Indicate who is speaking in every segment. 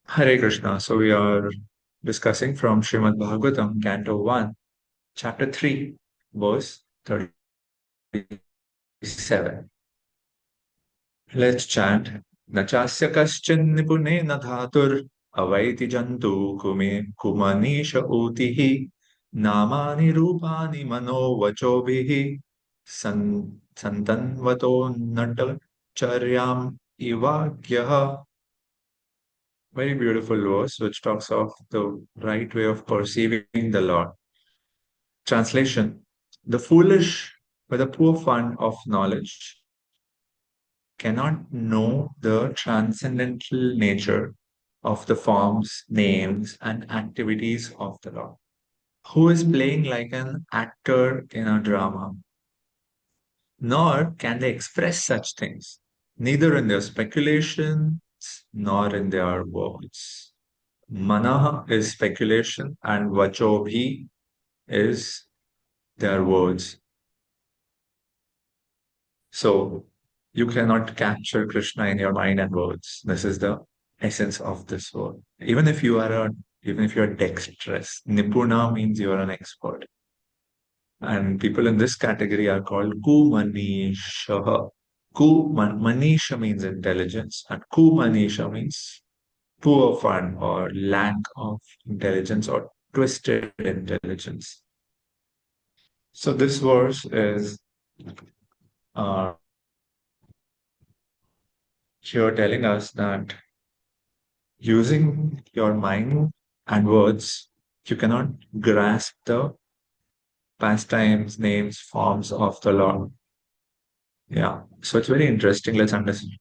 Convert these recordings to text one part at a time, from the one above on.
Speaker 1: Hare Krishna. So we are discussing from Srimad Bhagavatam, Canto 1, Chapter 3, verse 37. Let's chant. Nachasya kaschin nipune na dhatur avaiti jantu kumanisha utihi namani rupani mano vachobhihi santanvato natacharyam ivagyaha. Very beautiful verse which talks of the right way of perceiving the Lord. Translation: the foolish, with a poor fund of knowledge, cannot know the transcendental nature of the forms, names, and activities of the Lord, who is playing like an actor in a drama. Nor can they express such things, neither in their speculations nor in their words. Manaha is speculation, and vachobhi is their words. So you cannot capture Krishna in your mind and words. This is the essence of this word. Even if you are dexterous, nipuna means you are an expert. And people in this category are called kumanishaha. Manisha means intelligence, and kumanisha means poor fun or lack of intelligence or twisted intelligence. So this verse is uh, here telling us that using your mind and words, you cannot grasp the pastimes, names, forms of the Lord. Yeah. So it's very interesting.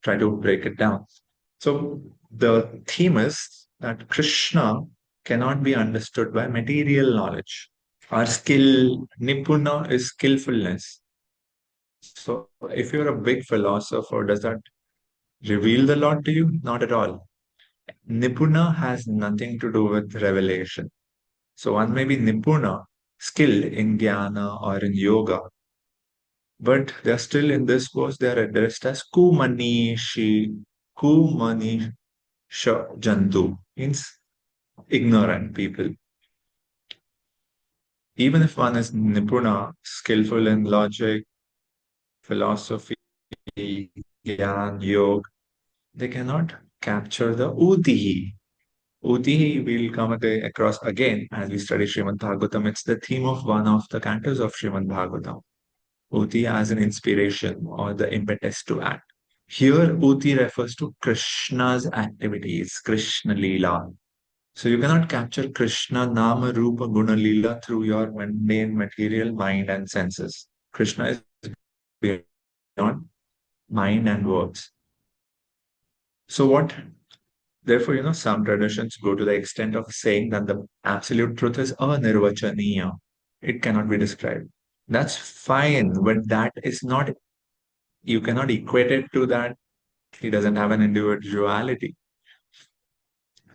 Speaker 1: Try to break it down. So the theme is that Krishna cannot be understood by material knowledge. Our skill, nipuna, is skillfulness. So if you're a big philosopher, does that reveal the Lord to you? Not at all. Nipuna has nothing to do with revelation. So one may be nipuna, skilled in jnana or in yoga, but they're still in this verse, they're addressed as kumanisha jantu, means ignorant people. Even if one is nipuna, skillful in logic, philosophy, jnana, yoga, they cannot capture the utihi. Utihi we'll come across again as we study Srimad Bhagavatam. It's the theme of one of the cantos of Srimad Bhagavatam. Uti as an inspiration or the impetus to act. Here, Uti refers to Krishna's activities, Krishna Leela. So you cannot capture Krishna Nama Rupa Guna Leela through your mundane material mind and senses. Krishna is beyond mind and words. So what? Therefore, some traditions go to the extent of saying that the absolute truth is anirvachaniya. It cannot be described. That's fine, but that is not, you cannot equate it to that. He doesn't have an individuality.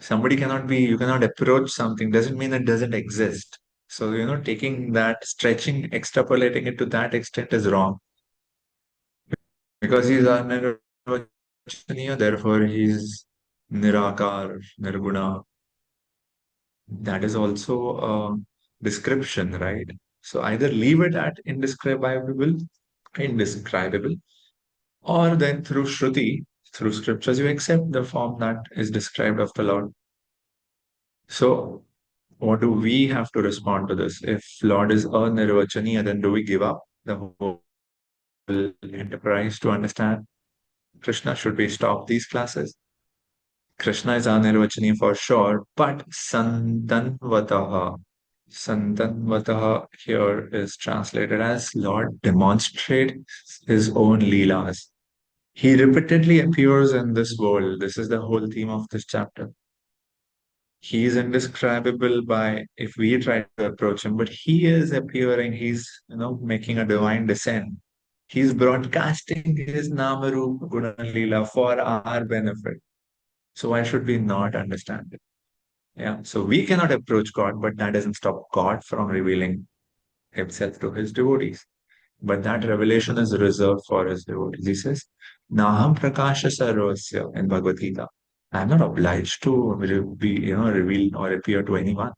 Speaker 1: You cannot approach something, doesn't mean it doesn't exist. So, taking that, stretching, extrapolating it to that extent is wrong. Because he's anirvachaniya, therefore he's nirakar, nirguna. That is also a description, right? So either leave it at indescribable, or then through Shruti, through scriptures, you accept the form that is described of the Lord. So, what do we have to respond to this? If Lord is anirvachaniya, then do we give up the whole enterprise to understand Krishna? Should we stop these classes? Krishna is anirvachaniya for sure, but santanvataha. Santanvataha here is translated as Lord demonstrates his own leelas. He repeatedly appears in this world. This is the whole theme of this chapter. He is indescribable by if we try to approach him, but he is appearing, he's making a divine descent. He's broadcasting his Namarup Guna Leela for our benefit. So why should we not understand it? Yeah. So we cannot approach God, but that doesn't stop God from revealing himself to his devotees. But that revelation is reserved for his devotees. He says, Naham Prakasha Sarvasya in Bhagavad Gita. I'm not obliged to be, reveal or appear to anyone.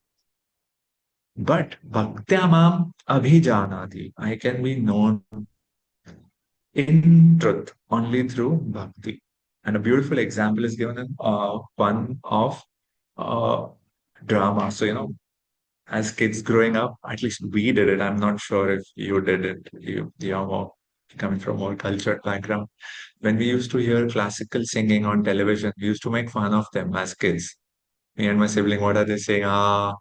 Speaker 1: But bhaktyamam abhijanati. I can be known in truth only through bhakti. And a beautiful example is given in one of uh, drama. So, as kids growing up, at least we did it. I'm not sure if you did it. You're more coming from more cultured background. When we used to hear classical singing on television, we used to make fun of them as kids. Me and my sibling, what are they saying? Ah.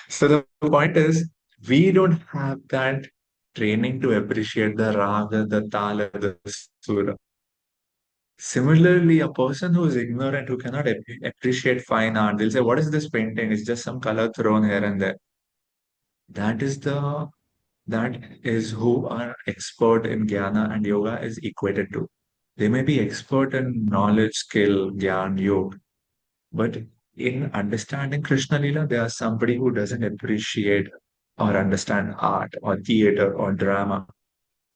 Speaker 1: So the point is, we don't have that training to appreciate the raga, the tala, the sura. Similarly, a person who is ignorant, who cannot appreciate fine art, they'll say, "What is this painting? It's just some color thrown here and there." That is the that is who our expert in jnana and yoga is equated to. They may be expert in knowledge, skill, jnana, yoga, but in understanding Krishna Lila, they are somebody who doesn't appreciate or understand art or theater or drama.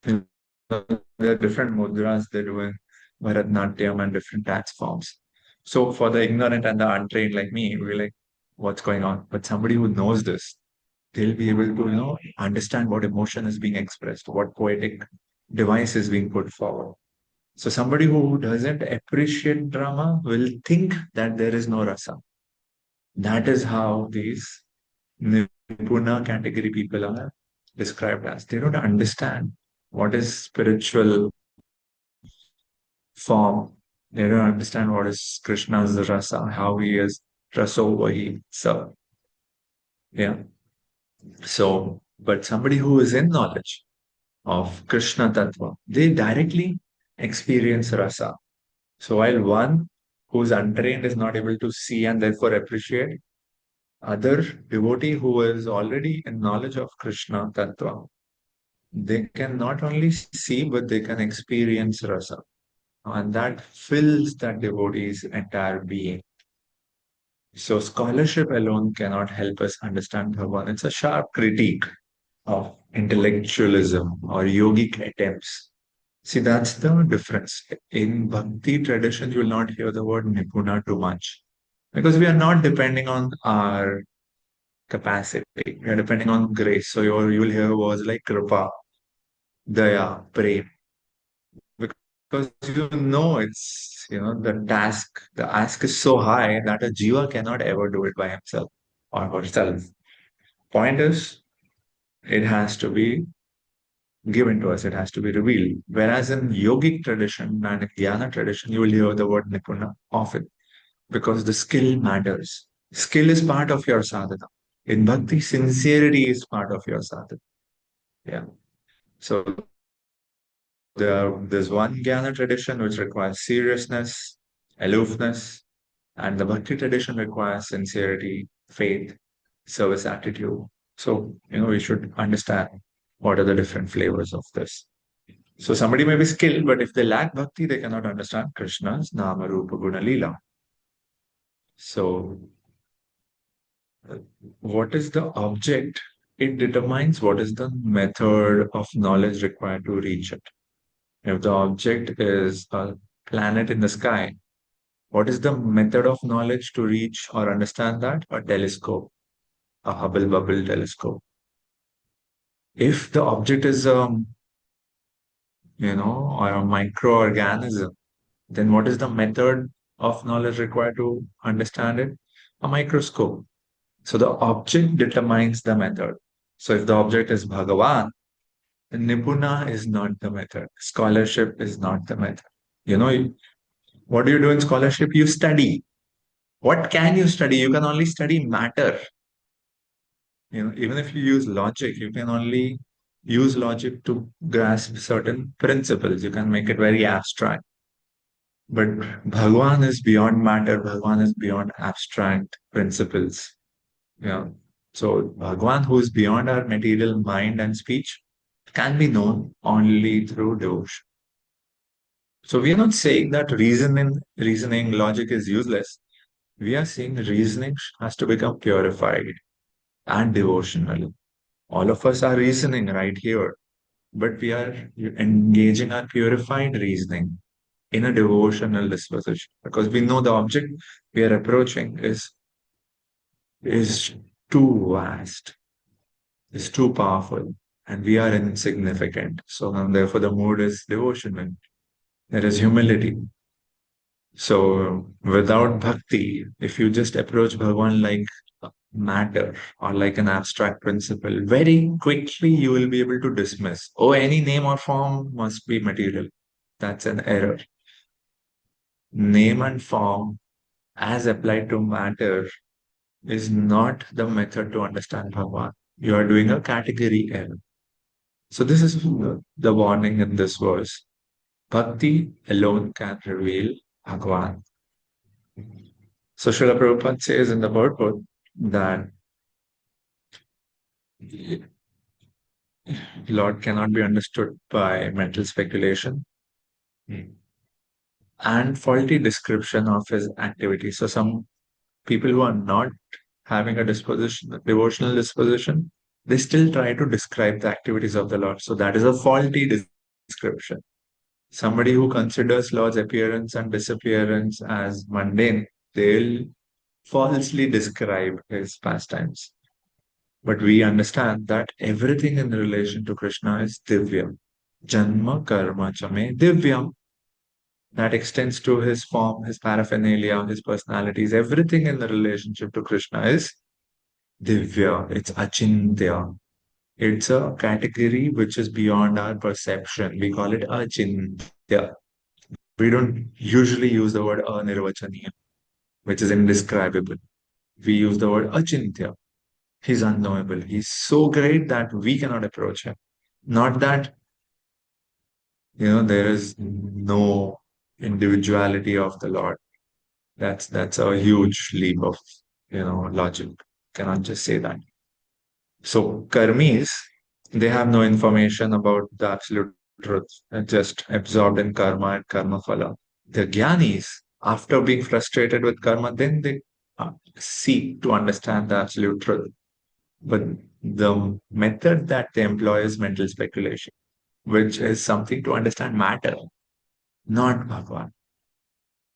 Speaker 1: There are different mudras they're doing, Bharatnatyam and different dance forms. So for the ignorant and the untrained like me, we're like, what's going on? But somebody who knows this, they'll be able to, understand what emotion is being expressed, what poetic device is being put forward. So somebody who doesn't appreciate drama will think that there is no rasa. That is how these Nipuna category people are described as. They don't understand what is spiritual form. They don't understand what is Krishna's rasa, how he is raso vahi. So, yeah. So, but somebody who is in knowledge of Krishna Tattva, they directly experience rasa. So while one who's untrained is not able to see and therefore appreciate, other devotee who is already in knowledge of Krishna Tattva, they can not only see but they can experience rasa. And that fills that devotee's entire being. So scholarship alone cannot help us understand Bhagavan. It's a sharp critique of intellectualism or yogic attempts. See, that's the difference. In Bhakti tradition, you will not hear the word Nipuna too much because we are not depending on our capacity. We are depending on grace. So you will hear words like Kripa, Daya, Prem, because the ask is so high that a jiva cannot ever do it by himself or herself. Point is, it has to be given to us, it has to be revealed. Whereas in yogic tradition and in jnana tradition, you will hear the word nipuna often because the skill matters. Skill is part of your sadhana. In bhakti, sincerity is part of your sadhana. Yeah. So there's one jnana tradition which requires seriousness, aloofness, and the bhakti tradition requires sincerity, faith, service attitude. So, we should understand what are the different flavors of this. So somebody may be skilled, but if they lack bhakti, they cannot understand Krishna's Nama Rupa Guna Leela. So what is the object? It determines what is the method of knowledge required to reach it. If the object is a planet in the sky, what is the method of knowledge to reach or understand that? A telescope, a Hubble Bubble telescope. If the object is or a microorganism, then what is the method of knowledge required to understand it? A microscope. So the object determines the method. So if the object is Bhagavan, then Nipuna is not the method. Scholarship is not the method. You know, what do you do in scholarship? You study. What can you study? You can only study matter. Even if you use logic, you can only use logic to grasp certain principles. You can make it very abstract. But Bhagwan is beyond matter. Bhagwan is beyond abstract principles. Yeah. So Bhagwan, who is beyond our material mind and speech, can be known only through devotion. So we are not saying that reasoning, logic is useless. We are saying reasoning has to become purified and devotional. All of us are reasoning right here, but we are engaging our purified reasoning in a devotional disposition, because we know the object we are approaching is too vast, is too powerful, and we are insignificant. So therefore the mood is devotional. There is humility. So without bhakti, if you just approach Bhagwan like matter or like an abstract principle, very quickly you will be able to dismiss, oh, any name or form must be material. That's an error. Name and form, as applied to matter, is not the method to understand Bhagwan. You are doing a category error. So this is the warning in this verse. Bhakti alone can reveal Bhagwan. So Srila Prabhupada says in the purport that Lord cannot be understood by mental speculation and faulty description of his activity. So some people who are not having a disposition, a devotional disposition, they still try to describe the activities of the Lord. So that is a faulty description. Somebody who considers Lord's appearance and disappearance as mundane, they'll falsely describe his pastimes. But we understand that everything in relation to Krishna is divya. Janma karma chame divyam. That extends to his form, his paraphernalia, his personalities. Everything in the relationship to Krishna is divya. It's achintya. It's a category which is beyond our perception. We call it achintya. We don't usually use the word anirvachaniya, which is indescribable. We use the word achintya. He's unknowable. He's so great that we cannot approach him. Not that, there is no individuality of the Lord. That's a huge leap of, logic. Cannot just say that. So karmis, they have no information about the absolute truth. They're just absorbed in karma and karma phala. The jnanis, after being frustrated with karma, then they seek to understand the absolute truth. But the method that they employ is mental speculation, which is something to understand matter, not Bhagwan.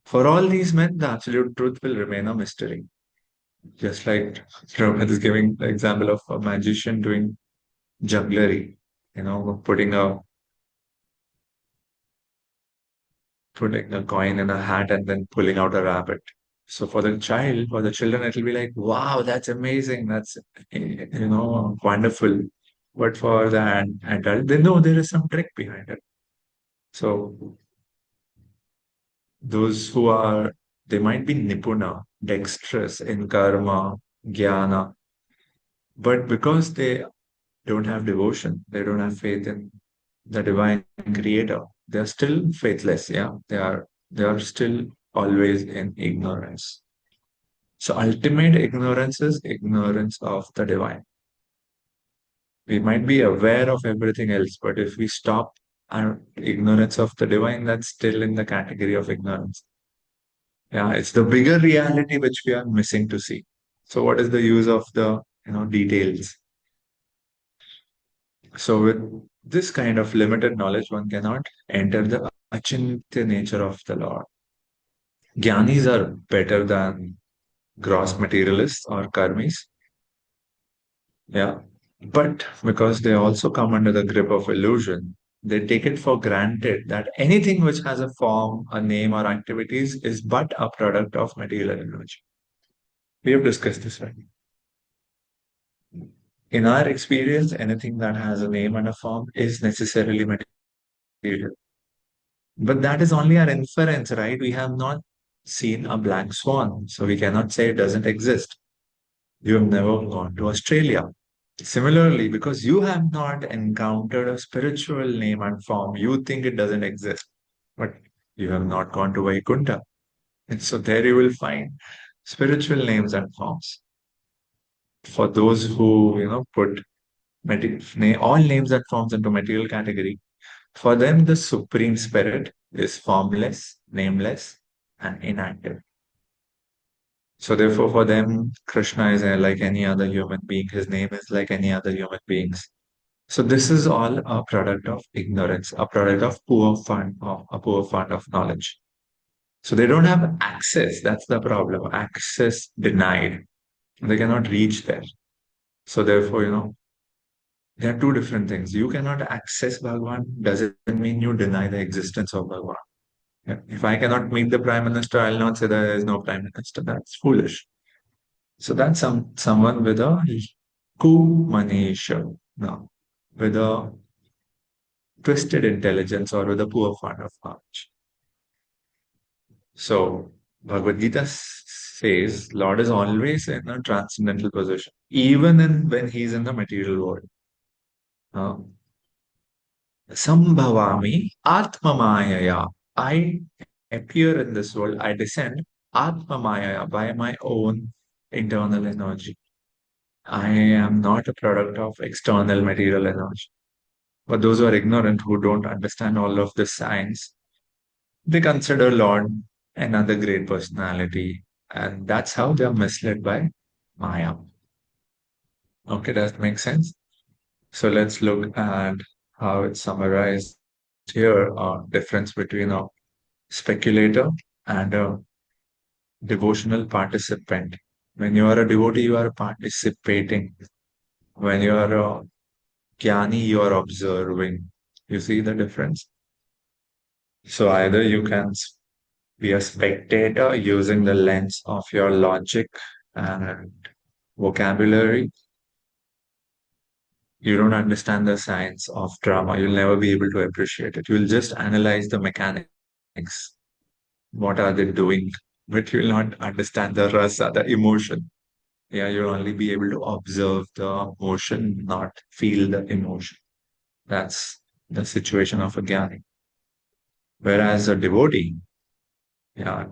Speaker 1: For all these men, the absolute truth will remain a mystery. Just like Prabhupada is giving the example of a magician doing jugglery, putting a coin in a hat and then pulling out a rabbit. So for the children, it'll be like, wow, that's amazing. That's, wonderful. But for the adult, they know there is some trick behind it. So those who are, they might be nipuna, dexterous in karma, jnana, but because they don't have devotion, they don't have faith in the divine creator, they're still faithless. Yeah, they are still always in ignorance. So ultimate ignorance is ignorance of the divine. We might be aware of everything else, but if we stop our ignorance of the divine, that's still in the category of ignorance. Yeah, it's the bigger reality which we are missing to see. So what is the use of the details? So with this kind of limited knowledge, one cannot enter the achintya nature of the Lord. Jnanis are better than gross materialists or karmis. Yeah. But because they also come under the grip of illusion, they take it for granted that anything which has a form, a name, or activities is but a product of material illusion. We have discussed this, right? In our experience, anything that has a name and a form is necessarily material. But that is only our inference, right? We have not seen a black swan, so we cannot say it doesn't exist. You have never gone to Australia. Similarly, because you have not encountered a spiritual name and form, you think it doesn't exist. But you have not gone to Vaikuntha. And so there you will find spiritual names and forms. For those who, put all names and forms into material category, for them the supreme spirit is formless, nameless, and inactive. So therefore, for them, Krishna is like any other human being. His name is like any other human beings. So this is all a product of ignorance, a product of poor fund of knowledge. So they don't have access. That's the problem. Access denied. They cannot reach there. So therefore, there are two different things. You cannot access Bhagwan doesn't mean you deny the existence of Bhagwan. Yeah. If I cannot meet the Prime Minister, I'll not say that there is no Prime Minister. That's foolish. So that's someone with a kumanisha, no, with a twisted intelligence or with a poor fund of knowledge. So Bhagavad Gita says Lord is always in a transcendental position, even when he's in the material world. Uh, Sambhavami Atmamayaya. I appear in this world, I descend Atmamayaya by my own internal energy. I am not a product of external material energy. But those who are ignorant, who don't understand all of this science, they consider Lord another great personality. And that's how they are misled by Maya. Okay, does that make sense? So let's look at how it's summarized here, difference between a speculator and a devotional participant. When you are a devotee, you are participating. When you are a jnani, you are observing. You see the difference? So either you can be a spectator using the lens of your logic and vocabulary. You don't understand the science of drama. You'll never be able to appreciate it. You'll just analyze the mechanics. What are they doing? But you'll not understand the rasa, the emotion. Yeah, you'll only be able to observe the emotion, not feel the emotion. That's the situation of a jnani. Whereas a devotee, yeah,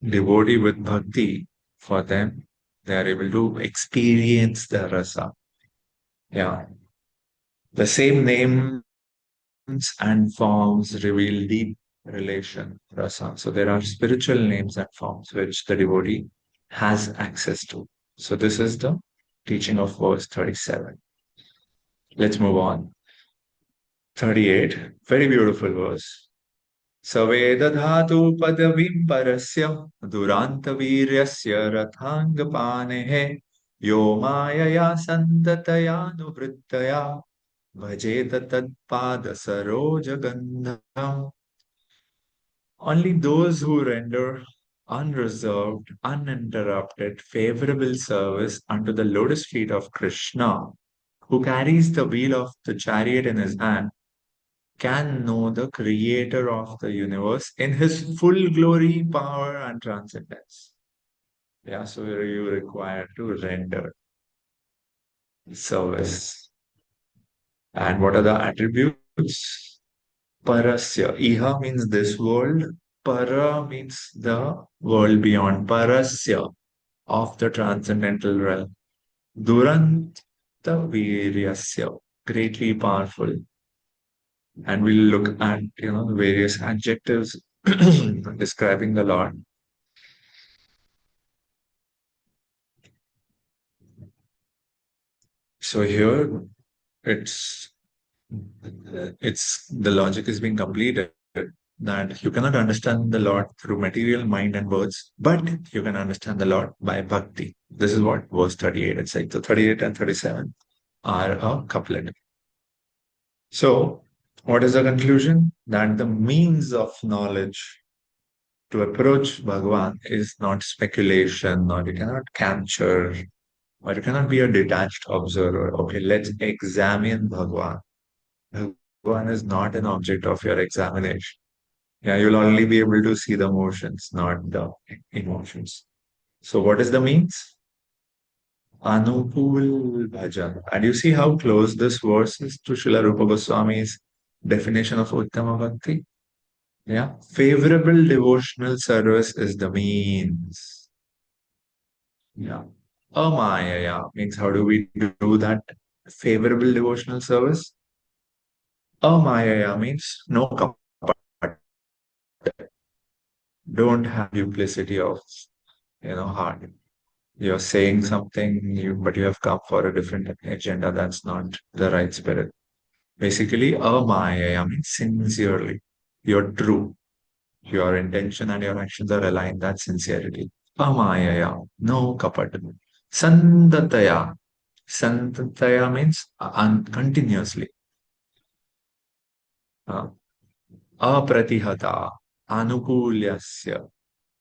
Speaker 1: devotee with bhakti, for them, they are able to experience the rasa. Yeah. The same names and forms reveal deep relation, rasa. So there are spiritual names and forms which the devotee has access to. So this is the teaching of verse 37. Let's move on. 38, very beautiful verse. सवेदधातु पदवीं परस्य दुरान्तवीर्यस्य रथाङ्गपाणेः यो मायया सन्ततयानुवृत्तया भजेत तत्पादसरोजगन्धम्. Only those who render unreserved, uninterrupted, favorable service unto the lotus feet of Krishna, who carries the wheel of the chariot in his hand, can know the creator of the universe in his full glory, power, and transcendence. Yeah, so you require to render service. And what are the attributes? Parasya. Iha means this world. Para means the world beyond. Parasya of the transcendental realm. Duranta Viryasya. Greatly powerful. And we'll look at various adjectives describing the Lord. So here it's it's the logic is being completed that you cannot understand the Lord through material mind and words, but you can understand the Lord by bhakti. This is what verse 38 is saying. So 38 and 37 are a couplet. So what is the conclusion? That the means of knowledge to approach Bhagavan is not speculation, or you cannot capture, or you cannot be a detached observer. Okay, let's examine Bhagavan. Bhagavan is not an object of your examination. Yeah, you'll only be able to see the motions, not the emotions. So what is the means? Anupul bhajan. And you see how close this verse is to Srila Rupa Goswami's definition of Uttama Bhakti? Yeah. Favorable devotional service is the means. Yeah. Amayaya means how do we do that favorable devotional service? Amayaya means no kapat. Don't have duplicity of heart. You're saying something, but you have come for a different agenda. That's not the right spirit. Basically, amaya means sincerely. You're true. Your intention and your actions are aligned. That's sincerity. Amaya, no kapat. Santataya. Santataya means continuously. Uh, Apratihata. Anukulyasya.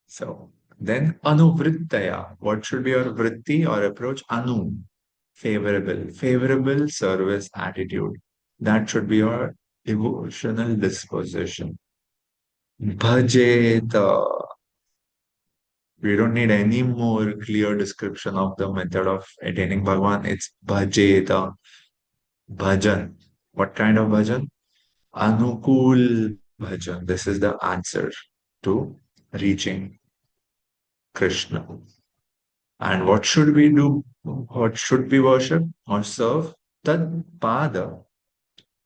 Speaker 1: So then anuvrittaya. What should be your vritti or approach? Anu. Favorable. Favorable service attitude. That should be your devotional disposition. Bhajeta. We don't need any more clear description of the method of attaining Bhagwan. It's bhajeta, bhajan. What kind of bhajan? Anukul bhajan. This is the answer to reaching Krishna. And what should we do? What should we worship or serve? Tad pada,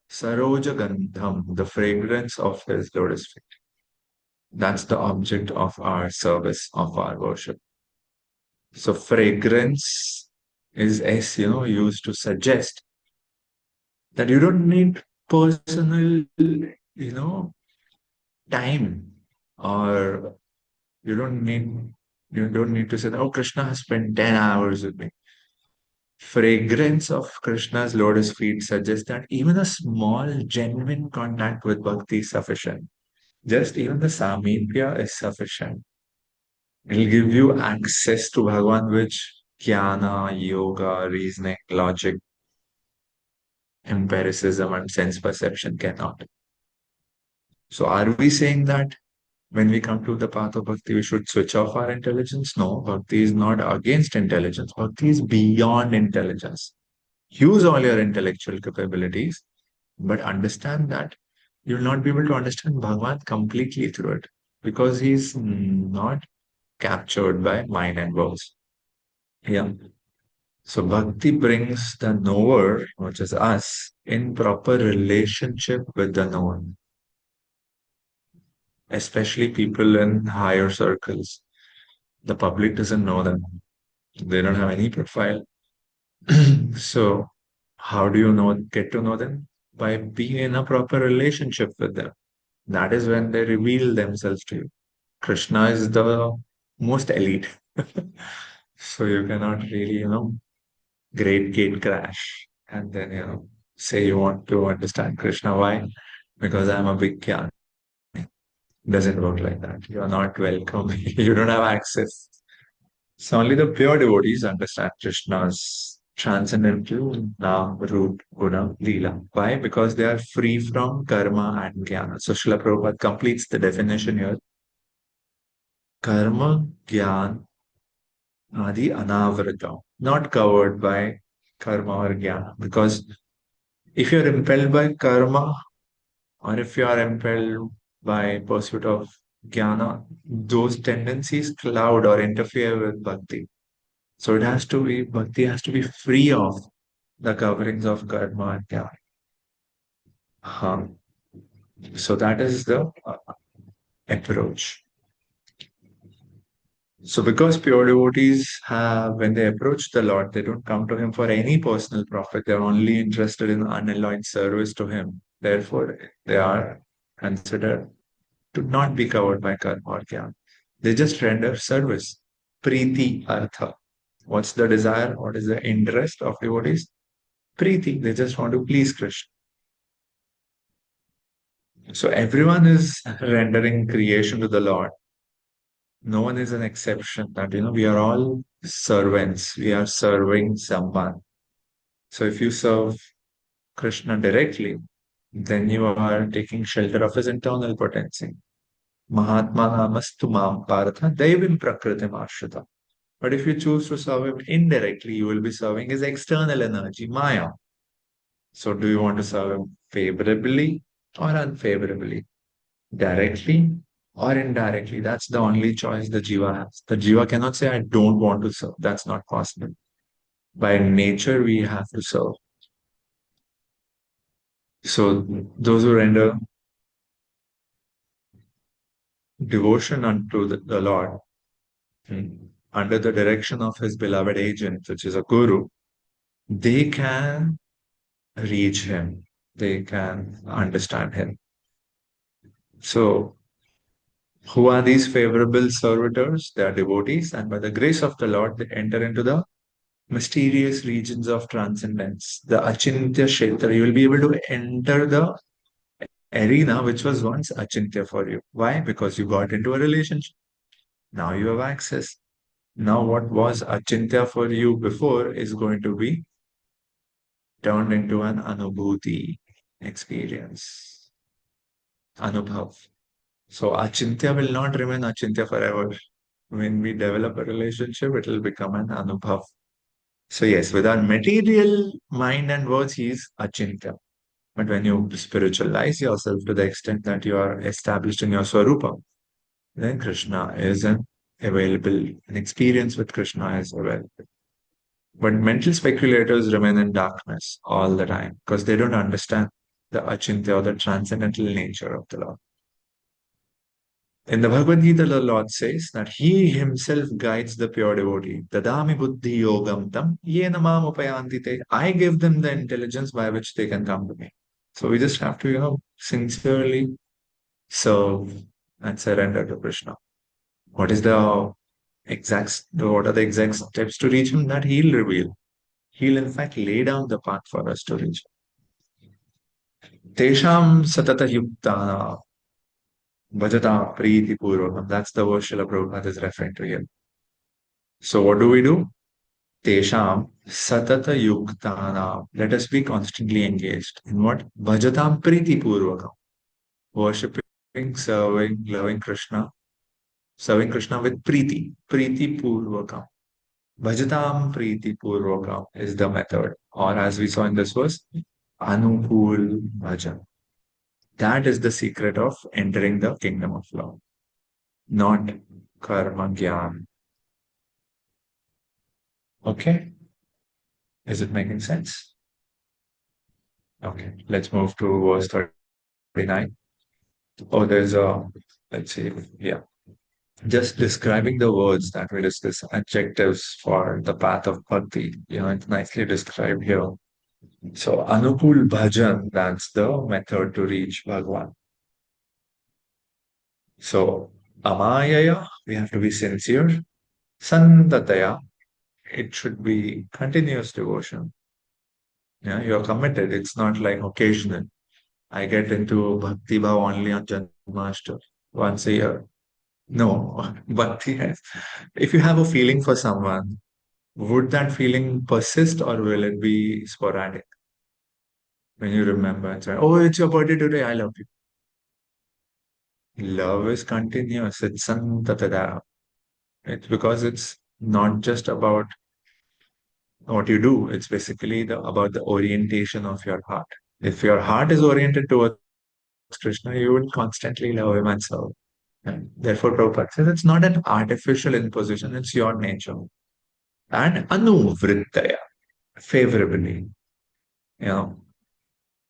Speaker 1: saroja gandham, the fragrance of his lotus feet. That's the object of our service, of our worship. So fragrance is used to suggest that you don't need personal, time, or you don't need you don't need to say that, oh, Krishna has spent 10 hours with me. Fragrance of Krishna's lotus feet suggests that even a small, genuine contact with bhakti is sufficient. Just even the samipya is sufficient. It'll give you access to Bhagwan, which jnana, yoga, reasoning, logic, empiricism, and sense perception cannot. So, are we saying that when we come to the path of bhakti, we should switch off our intelligence? No, bhakti is not against intelligence. Bhakti is beyond intelligence. Use all your intellectual capabilities, but understand that you will not be able to understand Bhagwan completely through it because he's not captured by mind and words. Yeah. So bhakti brings the knower, which is us, in proper relationship with the known, especially people in higher circles. The public doesn't know them. They don't have any profile. So how do you get to know them? By being in a proper relationship with them. That is when they reveal themselves to you. Krishna is the most elite. So you cannot really, great gate crash and then, say you want to understand Krishna. Why? Because I'm a big Gyan. Doesn't work like that. You're not welcome. You don't have access. So only the pure devotees understand Krishna's transcendental Nam, Root, Guna, Leela. Why? Because they are free from karma and jnana. So Srila Prabhupada completes the definition here. Karma, jnana, adi anavrita, not covered by karma or jnana. Because if you're impelled by karma or if you are impelled by pursuit of jnana, those tendencies cloud or interfere with bhakti. So bhakti has to be free of the coverings of karma and jnana. So that is the approach. So because pure devotees have, when they approach the Lord, they don't come to Him for any personal profit. They're only interested in unalloyed service to Him. Therefore, they are considered to not be covered by karma or jnana. They just render service. Priti artha. What's the desire? What is the interest of devotees? Priti. They just want to please Krishna. So everyone is rendering creation to the Lord. No one is an exception. That we are all servants. We are serving someone. So if you serve Krishna directly, then you are taking shelter of his internal potency. Mahatma namastu mam partha devim prakritim ashrita. But if you choose to serve him indirectly, you will be serving his external energy, Maya. So do you want to serve him favorably or unfavorably? Directly or indirectly? That's the only choice the jiva has. The jiva cannot say, I don't want to serve. That's not possible. By nature, we have to serve. So those who render devotion unto the Lord, under the direction of his beloved agent, which is a guru, they can reach him, they can understand him. So, who are these favorable servitors? They are devotees, and by the grace of the Lord, they enter into the mysterious regions of transcendence, the Achintya Kshetra. You will be able to enter the arena which was once Achintya for you. Why? Because you got into a relationship. Now you have access. Now, what was Achintya for you before is going to be turned into an Anubhuti experience, Anubhav. So, Achintya will not remain Achintya forever. When we develop a relationship, it will become an Anubhav. So, yes, with our material mind and words, he is Achintya. But when you spiritualize yourself to the extent that you are established in your Swarupa, then Krishna is available. An experience with Krishna is available. But mental speculators remain in darkness all the time because they don't understand the achintya or the transcendental nature of the Lord. In the Bhagavad Gita, the Lord says that He Himself guides the pure devotee. Dadami buddhi yogam tam yena mam upayanti te. I give them the intelligence by which they can come to me. So we just have to, sincerely serve and surrender to Krishna. What are the exact steps to reach Him? That He'll reveal. He'll in fact lay down the path for us to reach. Tesham satata yuktana bhajata priti purvakam. That's the word Srila Prabhupada is referring to here. So what do we do? Tesham satata yuktana. Let us be constantly engaged in what? Bhajatam priti purvakam. Worshipping, serving, loving Krishna. Serving Krishna with priti. Priti purvakam. Bhajatam priti purvakam is the method. Or as we saw in this verse, Anukul bhajan. That is the secret of entering the kingdom of love, not karma gyan. Okay? Is it making sense? Okay, let's move to verse 39. Oh, let's see, yeah. Just describing the words that we discuss, adjectives for the path of bhakti. It's nicely described here. So, Anukul Bhajan, that's the method to reach Bhagwan. So, Amayaya, we have to be sincere. Santataya, it should be continuous devotion. Yeah, you're committed. It's not like occasional. I get into Bhakti Bhav only on Janmashtami once a year. No, Bhakti has. If you have a feeling for someone, would that feeling persist or will it be sporadic? When you remember and say, oh, it's your birthday today, I love you. Love is continuous. It's santatada. It's because it's not just about what you do. It's basically about the orientation of your heart. If your heart is oriented towards Krishna, you will constantly love him and serve. And therefore, Prabhupada says it's not an artificial imposition, it's your nature. And anuvrittaya, favorably, you know,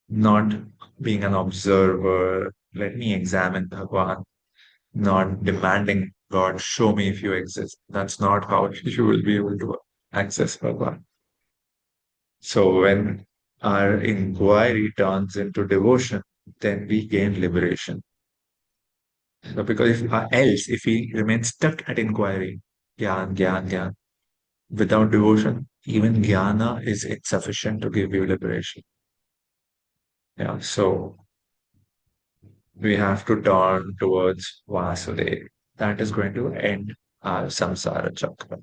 Speaker 1: not being an observer, let me examine Bhagwan, not demanding God, show me if you exist. That's not how you will be able to access Bhagwan. So when our inquiry turns into devotion, then we gain liberation. So because if we remain stuck at inquiry, gyan, gyan, gyan, without devotion, even jnana is insufficient to give you liberation. Yeah, so we have to turn towards Vasudeva. That is going to end our samsara chakra.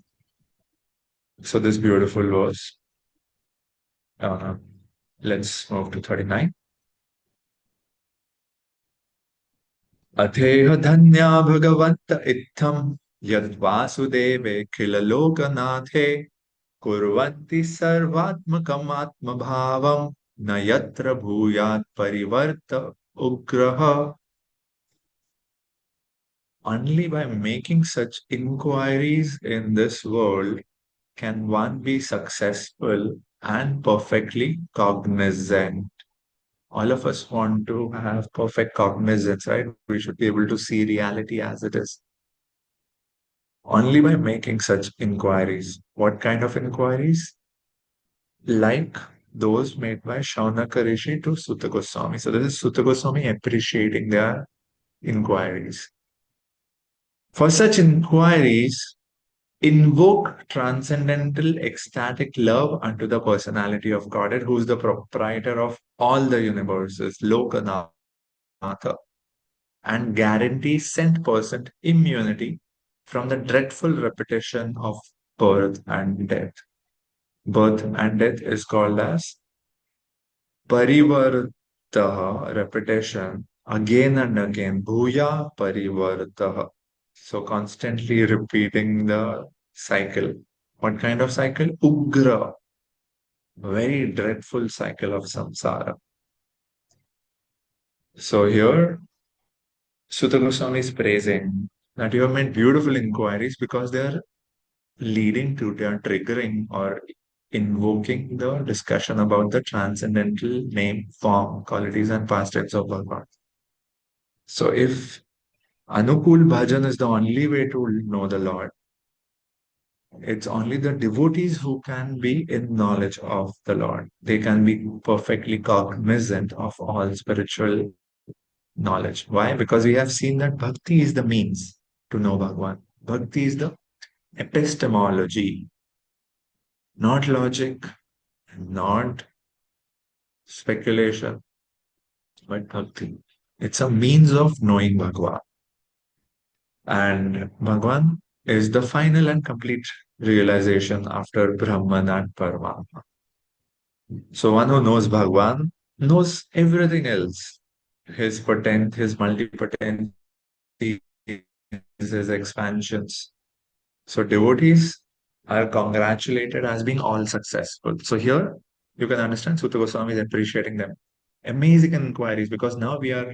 Speaker 1: So this beautiful verse, uh, let's move to 39. अथेह धन्या भगवन्त इत्थं यद्वासुदेवे किल लोकनाथे कुर्वन्ति सर्वात्मकम् आत्मभावम् न यत्र भूयात् परिवर्त उग्रः. Only by making such inquiries in this world can one be successful and perfectly cognizant. All of us want to have perfect cognizance, right? We should be able to see reality as it is. only by making such inquiries. What kind of inquiries? Like those made by Shaunaka Rishi to Sutta Goswami. So this is Sutta Goswami appreciating their inquiries. For such inquiries, invoke transcendental ecstatic love unto the personality of Godhead, who is the proprietor of all the universes, Lokanatha, and guarantee 100% immunity from the dreadful repetition of birth and death. Birth and death is called as parivartaha, repetition, again and again, bhuya parivartaha. So constantly repeating the cycle. What kind of cycle? Ugra, very dreadful cycle of samsara. So here, Sutta Goswami is praising that you have made beautiful inquiries because they are leading to, they are triggering or invoking the discussion about the transcendental name, form, qualities, and pastimes of Bhagavan. So if Anukul Bhajan is the only way to know the Lord, it's only the devotees who can be in knowledge of the Lord. They can be perfectly cognizant of all spiritual knowledge. Why? Because we have seen that bhakti is the means to know Bhagwan. Bhakti is the epistemology, not logic, not speculation, but bhakti. It's a means of knowing Bhagwan. And Bhagwan is the final and complete realization after Brahman and Paramatma. So one who knows Bhagwan knows everything else. His potent, his multipotent, his expansions. So devotees are congratulated as being all successful. So here you can understand Sutta Goswami is appreciating them. Amazing inquiries because now we are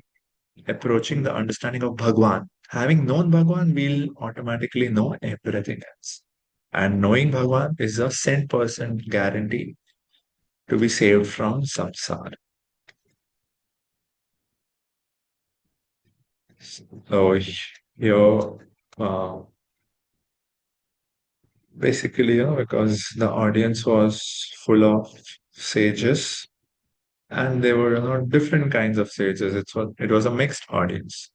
Speaker 1: approaching the understanding of Bhagwan. Having known Bhagwan, we'll automatically know everything else. And knowing Bhagwan is a 100% guarantee to be saved from samsara. So here, uh, basically, because the audience was full of sages, and they were, different kinds of sages. It was a mixed audience.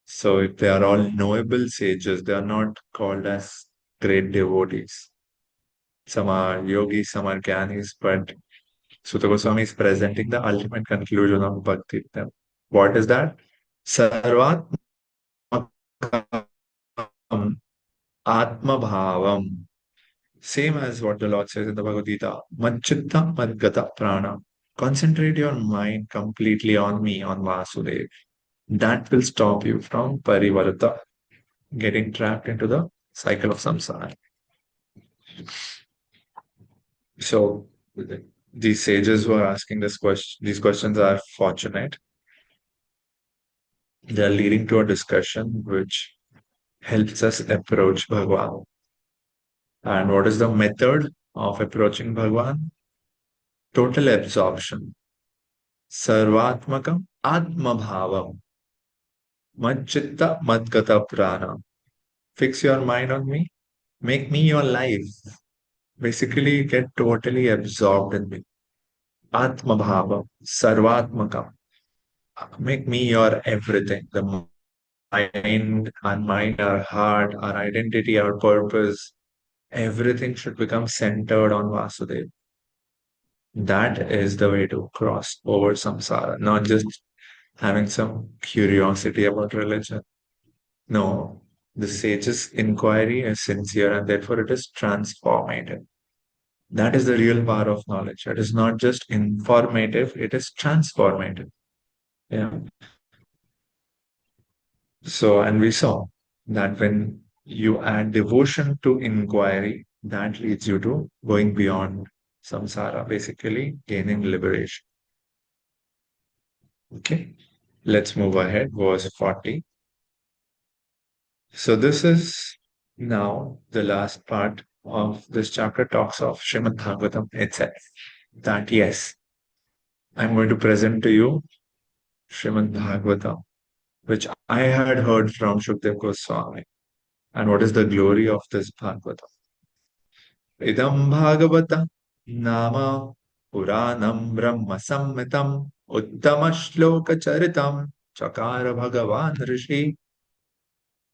Speaker 1: So if they are all knowable sages, they are not called as great devotees. Some are yogis, some are gyanis, but Sutta Goswami is presenting the ultimate conclusion of bhakti. What is that? Sarvat Atma Bhavam. Same as what the Lord says in the Bhagavad Gita. Madchitta Madgata Prana. Concentrate your mind completely on me, on Vasudev. That will stop you from Parivarta, getting trapped into the cycle of samsara. So these sages who are asking these questions are fortunate. They are leading to a discussion which helps us approach Bhagwan. And what is the method of approaching Bhagwan? Total absorption. Sarvatmakam Atma Bhavam. Madchitta Madgata Prana. Fix your mind on me. Make me your life. Basically, get totally absorbed in me. Atma Bhavam. Sarvatmakam. Make me your everything. The mind, our heart, our identity, our purpose. Everything should become centered on Vasudev. That is the way to cross over samsara, not just having some curiosity about religion. No, the sage's inquiry is sincere and therefore it is transformative. That is the real power of knowledge. It is not just informative, it is transformative. Yeah. So, and we saw that when you add devotion to inquiry, that leads you to going beyond samsara, basically gaining liberation. Okay, let's move ahead. Verse 40. So, this is now the last part of this chapter talks of Srimad Bhagavatam itself. That yes, I'm going to present to you Srimad Bhagavatam, which I had heard from Shukdev Goswami. And what is the glory of this Bhagavatam? Idam Bhagavata Nama Puranam Brahma Sammitam Uttama Shloka Charitam Chakara Bhagavan Rishi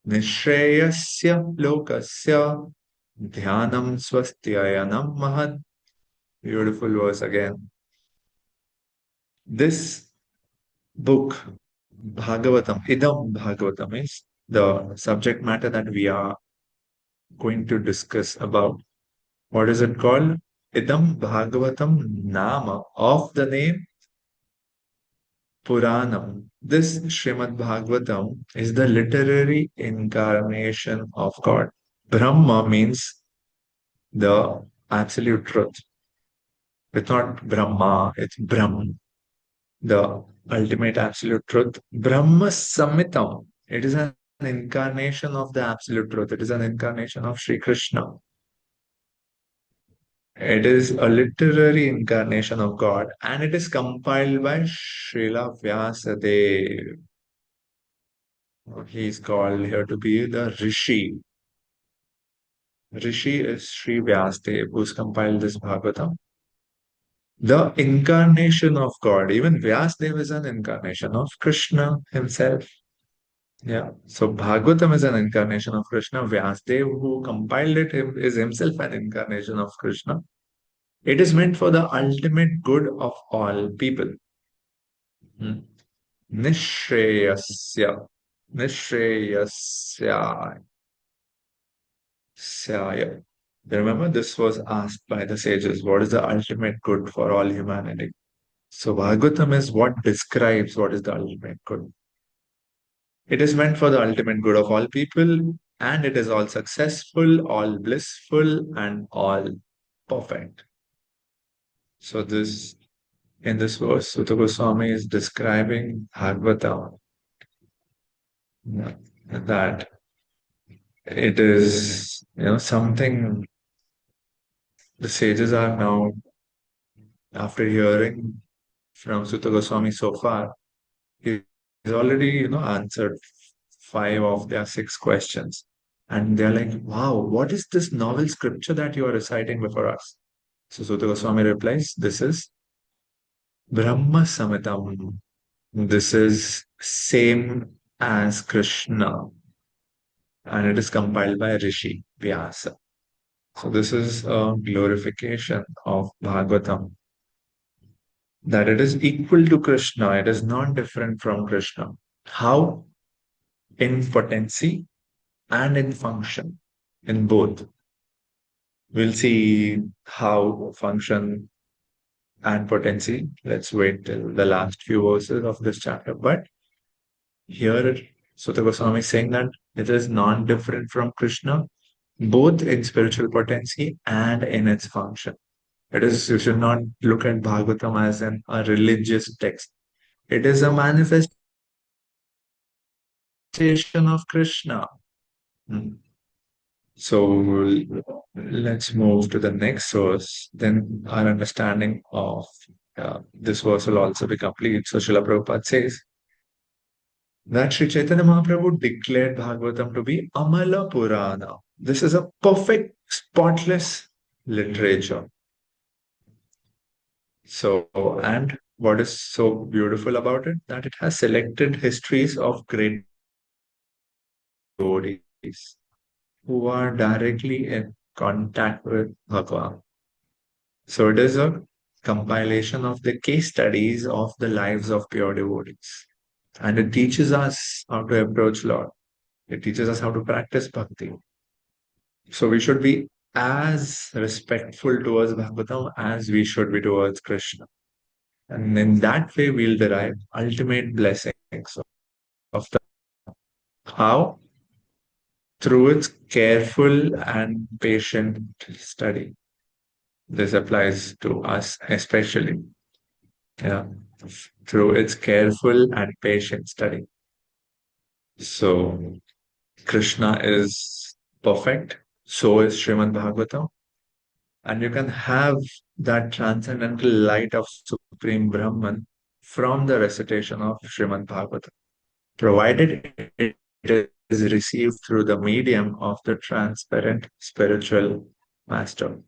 Speaker 1: Nishreyasya Lokasya Dhyanam Swastyayanam Mahat. Beautiful verse again. This book, Bhagavatam, Idam Bhagavatam, is the subject matter that we are going to discuss about. What is it called? Idam Bhagavatam Nama, of the name Puranam. This Srimad Bhagavatam is the literary incarnation of God. Brahma means the absolute truth. It's not Brahma, it's Brahm, the ultimate absolute truth. Brahma Samhitam. It is an incarnation of the absolute truth. It is an incarnation of Sri Krishna. It is a literary incarnation of God, and it is compiled by Srila Vyasadeva. He is called here to be the Rishi. Rishi is Sri Vyasadeva, who's compiled this Bhagavatam. The incarnation of God, even Vyasadeva is an incarnation of Krishna himself. Yeah. So Bhagavatam is an incarnation of Krishna. Vyasadeva, who compiled it, is himself an incarnation of Krishna. It is meant for the ultimate good of all people. Hmm. Nishreyasya. Nishreyasya. Syaya. Remember, this was asked by the sages. What is the ultimate good for all humanity? So Bhagavatam is what describes what is the ultimate good. It is meant for the ultimate good of all people, and it is all successful, all blissful, and all perfect. So this in this verse, Sutta Goswami is describing Bhagavatam, that it is, something the sages are now, after hearing from Sutta Goswami so far, he's already, answered 5 of their 6 questions. And they're like, wow, what is this novel scripture that you are reciting before us? So Sutta Goswami replies, this is Brahma Samitam. This is same as Krishna, and it is compiled by Rishi Vyasa. So this is a glorification of Bhagavatam, that it is equal to Krishna. It is not different from Krishna. How? In potency and in function, in both. We'll see how function and potency. Let's wait till the last few verses of this chapter. But here, Sutta Goswami is saying that it is non-different from Krishna, both in spiritual potency and in its function. It is, you should not look at Bhagavatam as a religious text. It is a manifestation of Krishna. Hmm. So let's move to the next source. Then our understanding of this verse will also be complete. So Srila Prabhupada says that Sri Chaitanya Mahaprabhu declared Bhagavatam to be Amala Purana. This is a perfect, spotless literature. So, and what is so beautiful about it? That it has selected histories of great devotees who are directly in contact with Bhagavan. So it is a compilation of the case studies of the lives of pure devotees. And it teaches us how to approach Lord. It teaches us how to practice bhakti. So we should be as respectful towards Bhagavatam as we should be towards Krishna. And in that way, we'll derive ultimate blessings of the how? Through its careful and patient study. This applies to us especially. Yeah, through its careful and patient study. So Krishna is perfect, so is Srimad Bhagavatam, and you can have that transcendental light of Supreme Brahman from the recitation of Srimad Bhagavatam, provided it is received through the medium of the transparent spiritual master.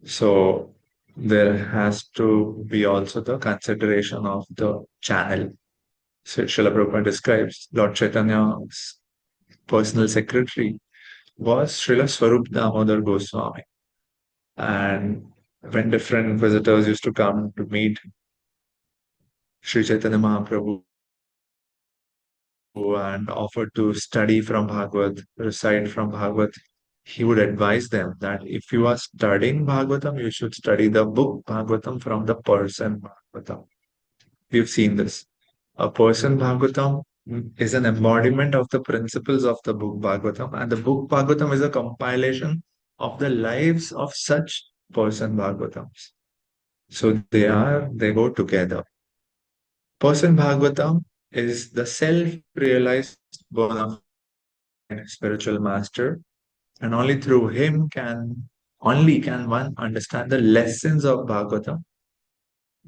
Speaker 1: So there has to be also the consideration of the channel. So Srila Prabhupada describes Lord Chaitanya's personal secretary was Srila Swarup Damodar Goswami. And when different visitors used to come to meet Sri Chaitanya Mahaprabhu and offer to study from Bhagavad, recite from Bhagavad, he would advise them that if you are studying Bhagavatam, you should study the book Bhagavatam from the person Bhagavatam. We've seen this. A person Bhagavatam is an embodiment of the principles of the book Bhagavatam, and the book Bhagavatam is a compilation of the lives of such person Bhagavatams. So they go together. Person Bhagavatam is the self-realized bona fide spiritual master, and only can one understand the lessons of Bhagavatam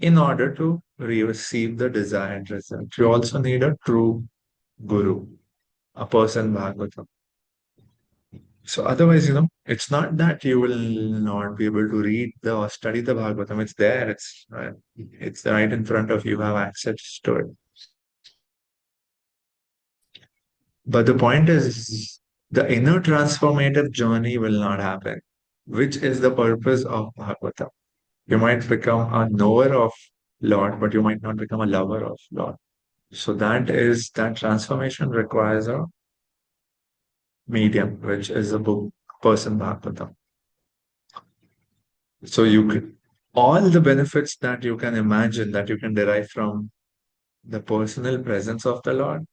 Speaker 1: in order to receive the desired result. You also need a true guru, a person Bhagavatam. So otherwise, it's not that you will not be able to read the or study the Bhagavatam. It's there. It's right in front of you. You have access to it. But the point is, the inner transformative journey will not happen, which is the purpose of Bhagavatam. You might become a knower of Lord, but you might not become a lover of Lord. So that transformation requires a medium, which is a book, person Bhagavatam. So all the benefits that you can imagine that you can derive from the personal presence of the Lord,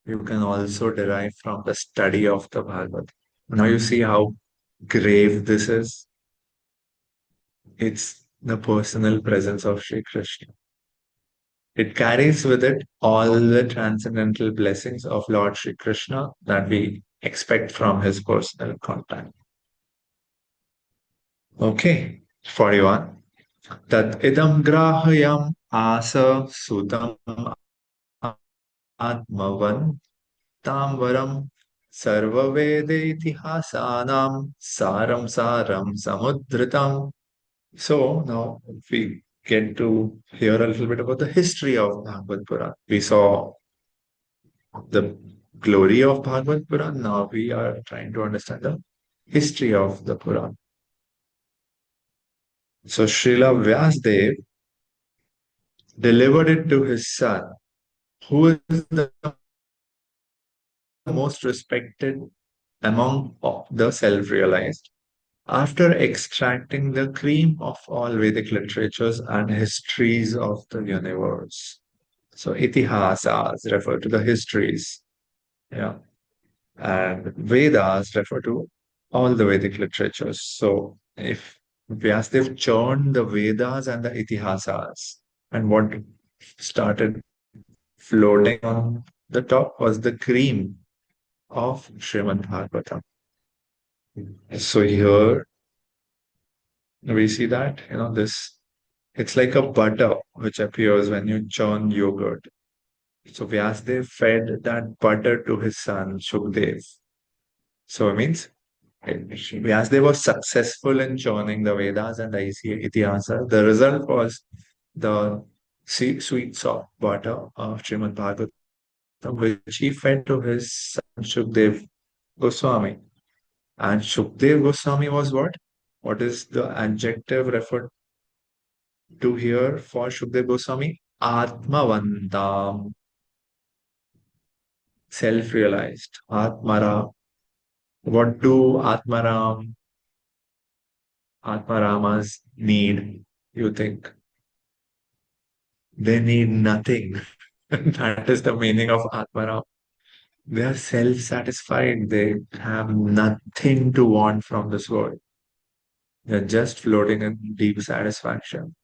Speaker 1: you can also derive from the study of the Bhagavad. Now you see how grave this is. It's the personal presence of Sri Krishna. It carries with it all the transcendental blessings of Lord Sri Krishna that we expect from his personal contact. Okay, 41. Tat idam grahayam asa sudam atmavan tamvaram sarvavede itihasanam saram saram samudritam. So now we get to hear a little bit about the history of Bhagavad Puran. We saw the glory of Bhagavad Puran. Now we are trying to understand the history of the Puran. So Srila Vyasdev delivered it to his son, who is the most respected among the self-realized, after extracting the cream of all Vedic literatures and histories of the universe. So itihasas refer to the histories, yeah, and Vedas refer to all the Vedic literatures. So if Vyasadeva churned the Vedas and the itihasas, and what started floating on the top was the cream of Srimad Bhagavatam. So here we see that, it's like a butter which appears when you churn yogurt. So Vyasdev fed that butter to his son Shukdev. So it means Vyasdev was successful in churning the Vedas and the Itihasa. The result was the sweet soft butter of Srimad Bhagavatam, which he fed to his son Shukdev Goswami. And Shukdev Goswami was what? What is the adjective referred to here for Shukdev Goswami? Atmavantam, self-realized. Atmara. What do Atmaramas need, you think? They need nothing. That is the meaning of Atmaram. They are self-satisfied. They have nothing to want from this world. They're just floating in deep satisfaction.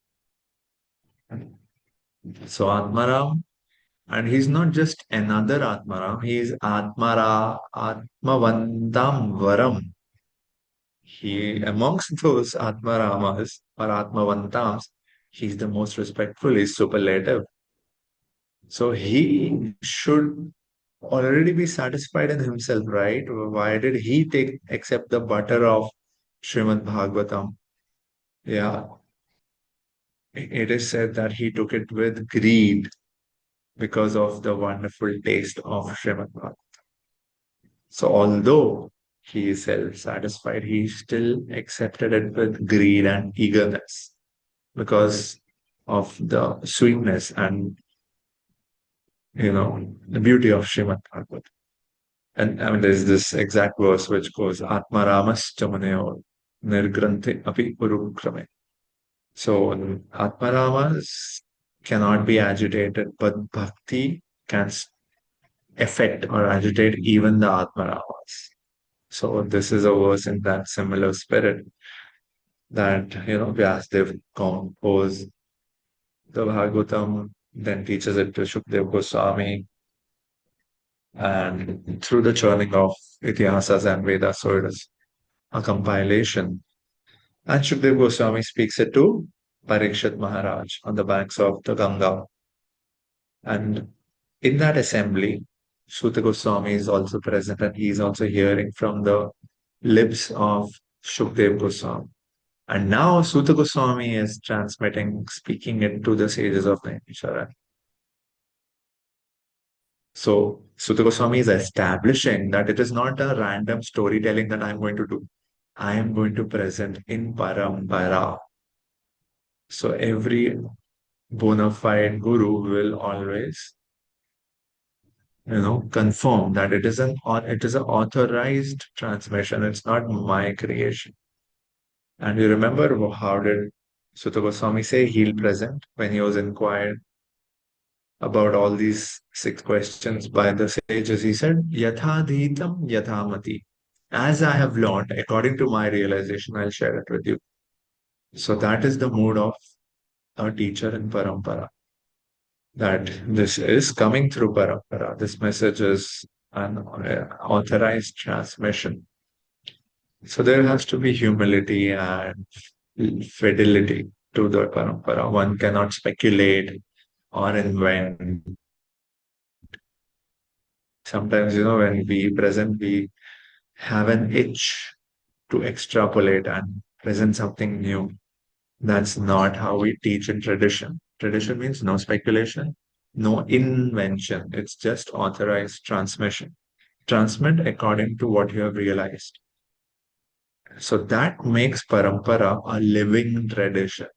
Speaker 1: So Atmaram, and he's not just another Atmaram, he is Atmavantam Varam. He, amongst those Atmaramas or Atmavantams, he's the most respectful, he's superlative. So he should already be satisfied in himself, right? Why did he take accept the butter of Srimad Bhagavatam? Yeah, it is said that he took it with greed because of the wonderful taste of Srimad Bhagavatam. So although he is self-satisfied, he still accepted it with greed and eagerness because of the sweetness and the beauty of Srimad Bhagavatam. And I mean, there's this exact verse which goes, Atma Ramas Chamaneo Nirgranthi Api Urukrame. So Atma Ramas cannot be agitated, but Bhakti can affect or agitate even the Atma Ramas. So this is a verse in that similar spirit that, Vyasadeva composed the Bhagavatam, then teaches it to Shukdev Goswami, and through the churning of Itihasas and Vedas, so it is a compilation. And Shukdev Goswami speaks it to Parikshit Maharaj on the banks of the Ganga. And in that assembly, Suta Goswami is also present and he is also hearing from the lips of Shukdev Goswami. And now Suta Goswami is transmitting, speaking it to the sages of Naimisharan. So Suta Goswami is establishing that it is not a random storytelling that I'm going to do. I am going to present in parampara. So every bona fide guru will always, confirm that it is an authorized transmission. It's not my creation. And you remember how did Sutta Goswami say he'll present when he was inquired about all these six questions by the sages? He said, Yathadhitam Yathamati. As I have learned, according to my realization, I'll share it with you. So that is the mood of a teacher in Parampara. That this is coming through Parampara. This message is an authorized transmission. So there has to be humility and fidelity to the Parampara. One cannot speculate or invent. Sometimes, when we present, we have an itch to extrapolate and present something new. That's not how we teach in tradition. Tradition means no speculation, no invention. It's just authorized transmission. Transmit according to what you have realized. So that makes parampara a living tradition.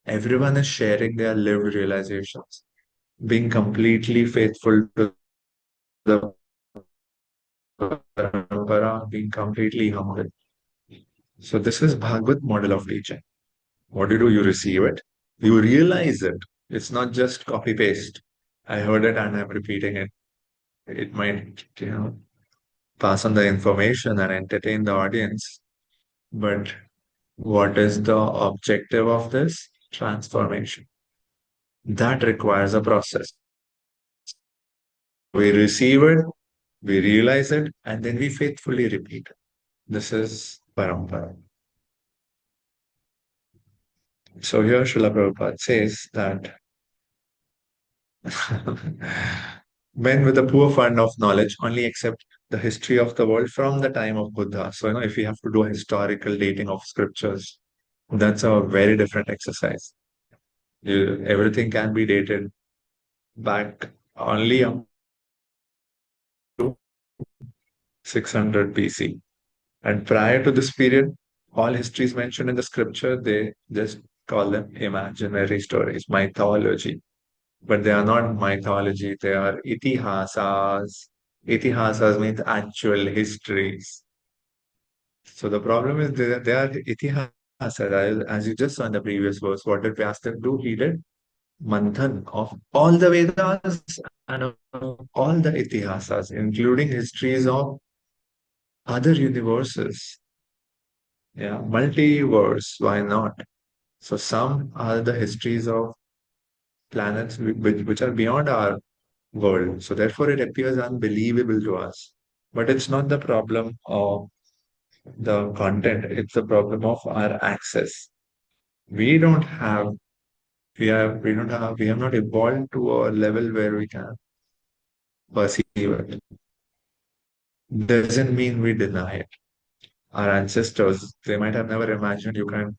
Speaker 1: Everyone is sharing their lived realizations, being completely faithful to the parampara, being completely humble. So this is Bhagavad model of teaching. What do you do? You receive it, you realize it. It's not just copy paste. I heard it and I'm repeating it. It might, pass on the information and entertain the audience. But what is the objective of this? Transformation. That requires a process. We receive it, we realize it, and then we faithfully repeat it. This is parampara. So here Srila Prabhupada says that men with a poor fund of knowledge only accept the history of the world from the time of Buddha. So, if you have to do a historical dating of scriptures, that's a very different exercise. Everything can be dated back only up to 600 BC. And prior to this period, all histories mentioned in the scripture, they just call them imaginary stories, mythology. But they are not mythology, they are itihasas. Itihasas means actual histories. So the problem is they are itihasas. As you just saw in the previous verse, what did Vyasa do? He did manthan of all the Vedas and of all the itihasas, including histories of other universes. Yeah, multiverse, why not? So some are the histories of planets which are beyond our world. So therefore it appears unbelievable to us. But it's not the problem of the content, it's the problem of our access. We don't have we have not evolved to a level where we can perceive it. Doesn't mean we deny it. Our ancestors, they might have never imagined you can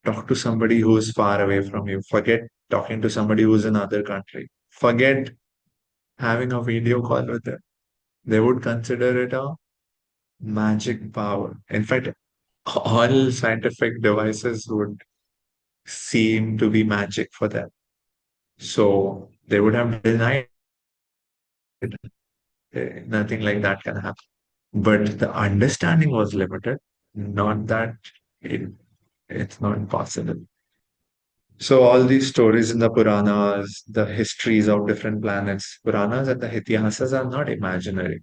Speaker 1: talk to somebody who's far away from you. Forget talking to somebody who's in another country. Forget having a video call with them. They would consider it a magic power. In fact, all scientific devices would seem to be magic for them. So they would have denied it. Nothing like that can happen. But the understanding was limited, not that it, it's not possible. So all these stories in the Puranas, the histories of different planets, Puranas and the Itihasas are not imaginary.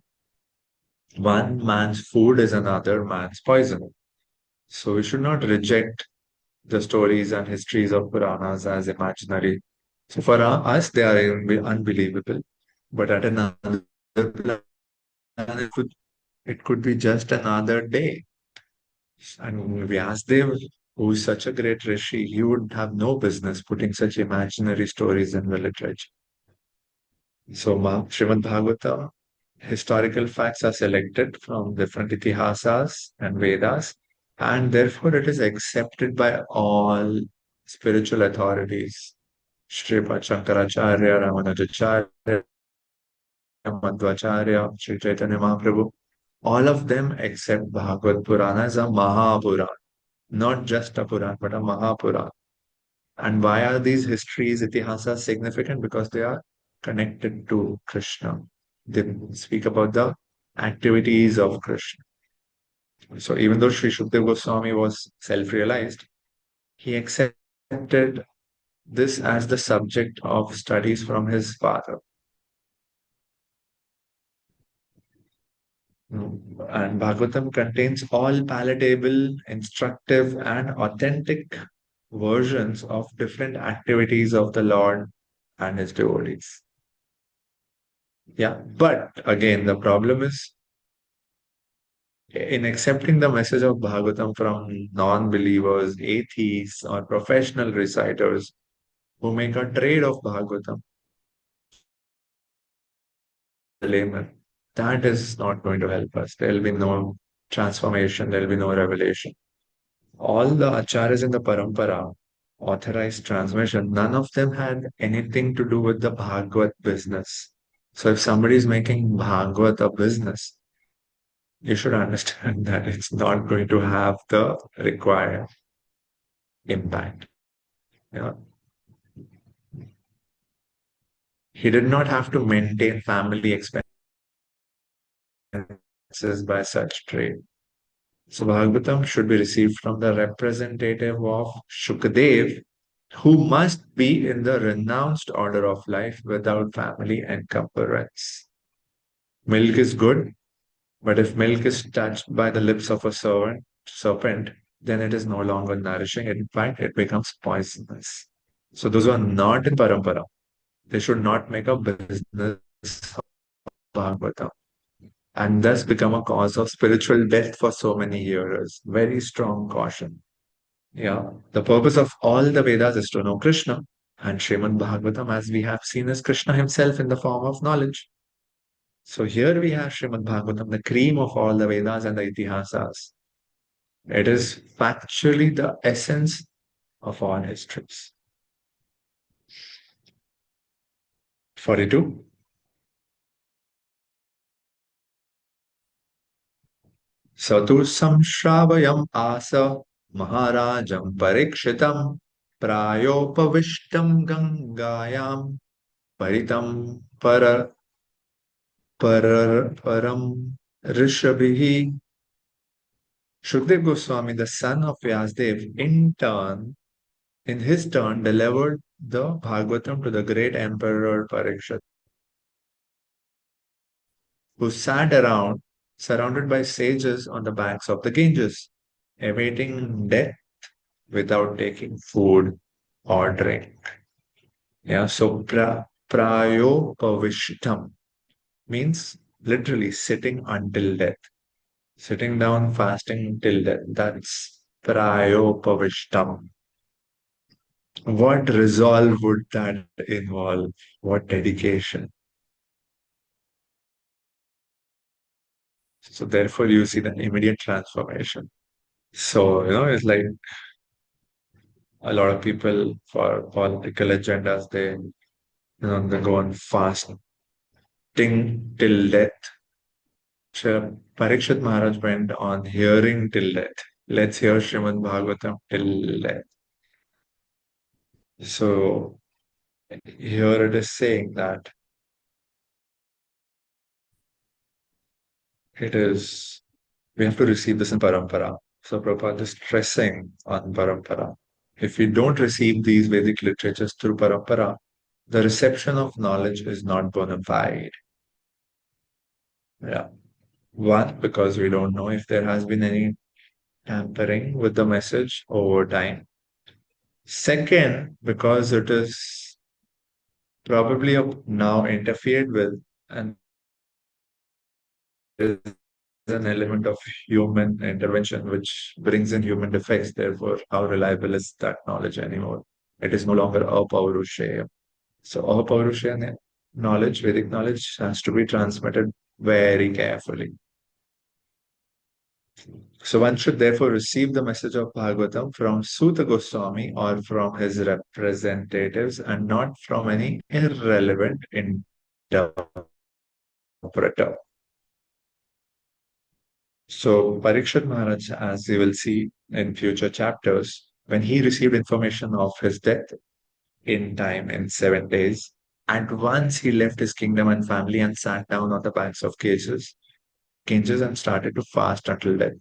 Speaker 1: One man's food is another man's poison. So we should not reject the stories and histories of Puranas as imaginary. So for us, they are unbelievable. But at another planet, it could be just another day. And Vyasdev, who is such a great rishi, he would have no business putting such imaginary stories in the literature. So, Srimad Bhagavatam, historical facts are selected from different itihasas and Vedas, and therefore it is accepted by all spiritual authorities. Sripad Shankaracharya, Ramanujacharya, Madhvacharya, Sri Chaitanya Mahaprabhu, all of them accept Bhagavad Purana as a Mahapurana, not just a Puran, but a Mahapuran. And why are these histories, itihasas significant? Because they are connected to Krishna. They speak about the activities of Krishna. So even though Sri Shukdev Goswami was self-realized, he accepted this as the subject of studies from his father. And Bhagavatam contains all palatable, instructive, and authentic versions of different activities of the Lord and his devotees. Yeah, but again, the problem is in accepting the message of Bhagavatam from non-believers, atheists, or professional reciters who make a trade of Bhagavatam, the layman, that is not going to help us. There will be no transformation, there will be no revelation. All the acharyas in the parampara, authorized transmission, none of them had anything to do with the Bhagavad business. So if somebody is making Bhagavad a business, you should understand that it's not going to have the required impact. Yeah. He did not have to maintain family expenses by such trade. So Bhagavatam should be received from the representative of Shukadev, who must be in the renounced order of life without family encumbrance. Milk is good, but if milk is touched by the lips of a serpent, then it is no longer nourishing. In fact, it becomes poisonous. So those who are not in parampara, they should not make a business of Bhagavatam and thus become a cause of spiritual death for so many years. Very strong caution. Yeah. The purpose of all the Vedas is to know Krishna. And Srimad Bhagavatam, as we have seen, is Krishna himself in the form of knowledge. So here we have Srimad Bhagavatam, the cream of all the Vedas and the Itihasas. It is factually the essence of all histories. 42. Satu samshravayam asa Maharajam parikshitam prayopavishtam gangayam paritam param rishabhihi. Shukdev Goswami, the son of Vyasdev, in his turn, delivered the Bhagavatam to the great emperor Parikshit, who sat around surrounded by sages on the banks of the Ganges, awaiting death without taking food or drink. Yeah, so prayopavishtam means literally sitting until death, sitting down fasting till death. That's prayopavishtam. What resolve would that involve? What dedication? So therefore, you see the immediate transformation. So, it's like a lot of people for political agendas, they go on fasting till death. So Parikshit Maharaj went on hearing till death. Let's hear Srimad Bhagavatam till death. So here it is saying that it is we have to receive this in parampara. So Prabhupada is stressing on parampara. If we don't receive these Vedic literatures through parampara, the reception of knowledge is not bona fide. Yeah. One, because we don't know if there has been any tampering with the message over time. Second, because it is probably now interfered with, and there is an element of human intervention which brings in human defects. Therefore, how reliable is that knowledge anymore? It is no longer apaurushaya. So, apaurushaya knowledge, Vedic knowledge, has to be transmitted very carefully. So one should therefore receive the message of Bhagavatam from Suta Goswami or from his representatives and not from any irrelevant interpreter. So Parikshit Maharaj, as you will see in future chapters, when he received information of his death in time in 7 days, and once he left his kingdom and family and sat down on the banks of Ganges and started to fast until death.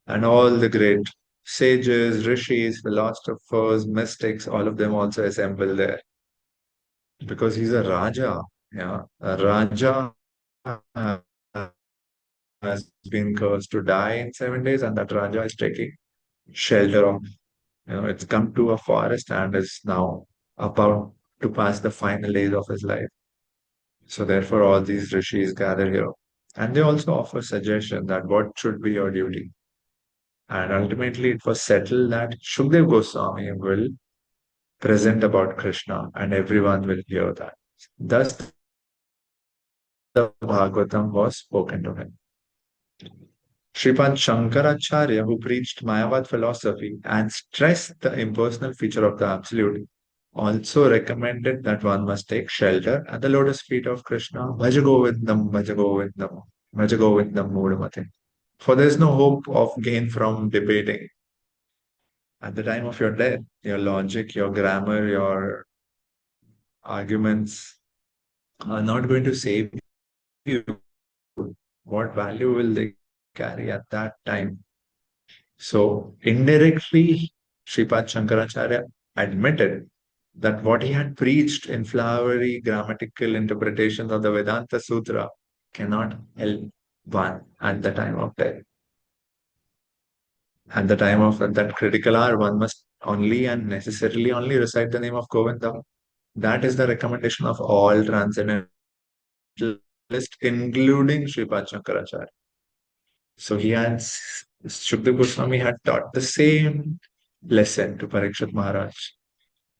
Speaker 1: And all the great sages, rishis, philosophers, mystics, all of them also assemble there because he's a Raja. Yeah, a Raja has been cursed to die in 7 days, and that Raja is taking shelter of, it's come to a forest and is now about to pass the final days of his life. So therefore, all these rishis gather here, and they also offer suggestion that what should be your duty. And ultimately, it was settled that Shukdev Goswami will present about Krishna and everyone will hear that. Thus, the Bhagavatam was spoken to him. Sripad Shankaracharya, who preached Mayavad philosophy and stressed the impersonal feature of the Absolute, also recommended that one must take shelter at the lotus feet of Krishna. Bhajagovindam, Bhajagovindam, Bhajagovindam Mudamate. For there is no hope of gain from debating. At the time of your death, your logic, your grammar, your arguments are not going to save you. What value will they carry at that time? So, indirectly, Sripad Shankaracharya admitted that what he had preached in flowery grammatical interpretations of the Vedanta Sutra cannot help one at the time of death. At the time of that critical hour, one must only and necessarily only recite the name of Govinda. That is the recommendation of all transcendentalists, including Sripad Shankaracharya. So Shukdev Goswami had taught the same lesson to Parikshit Maharaj.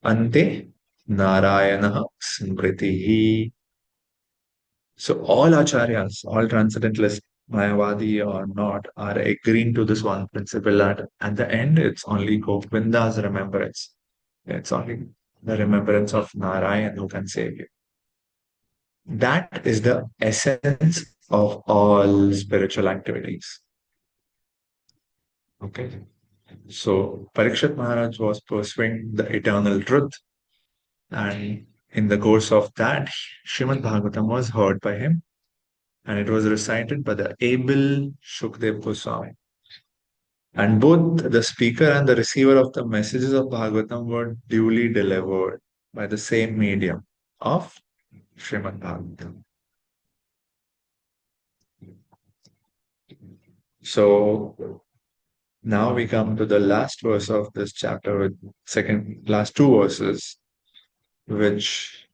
Speaker 1: Ante Narayana Smritihi. So all acharyas, all transcendentalists, Mayavadi or not, are agreeing to this one principle that at the end it's only Govinda's remembrance. It's only the remembrance of Narayan who can save you. That is the essence of all spiritual activities. Okay. So Parikshit Maharaj was pursuing the eternal truth, and in the course of that, Srimad Bhagavatam was heard by him, and it was recited by the able Shukdev Goswami. And both the speaker and the receiver of the messages of Bhagavatam were duly delivered by the same medium of Srimad Bhagavatam. So now we come to the last verse of this chapter, with second last two verses, which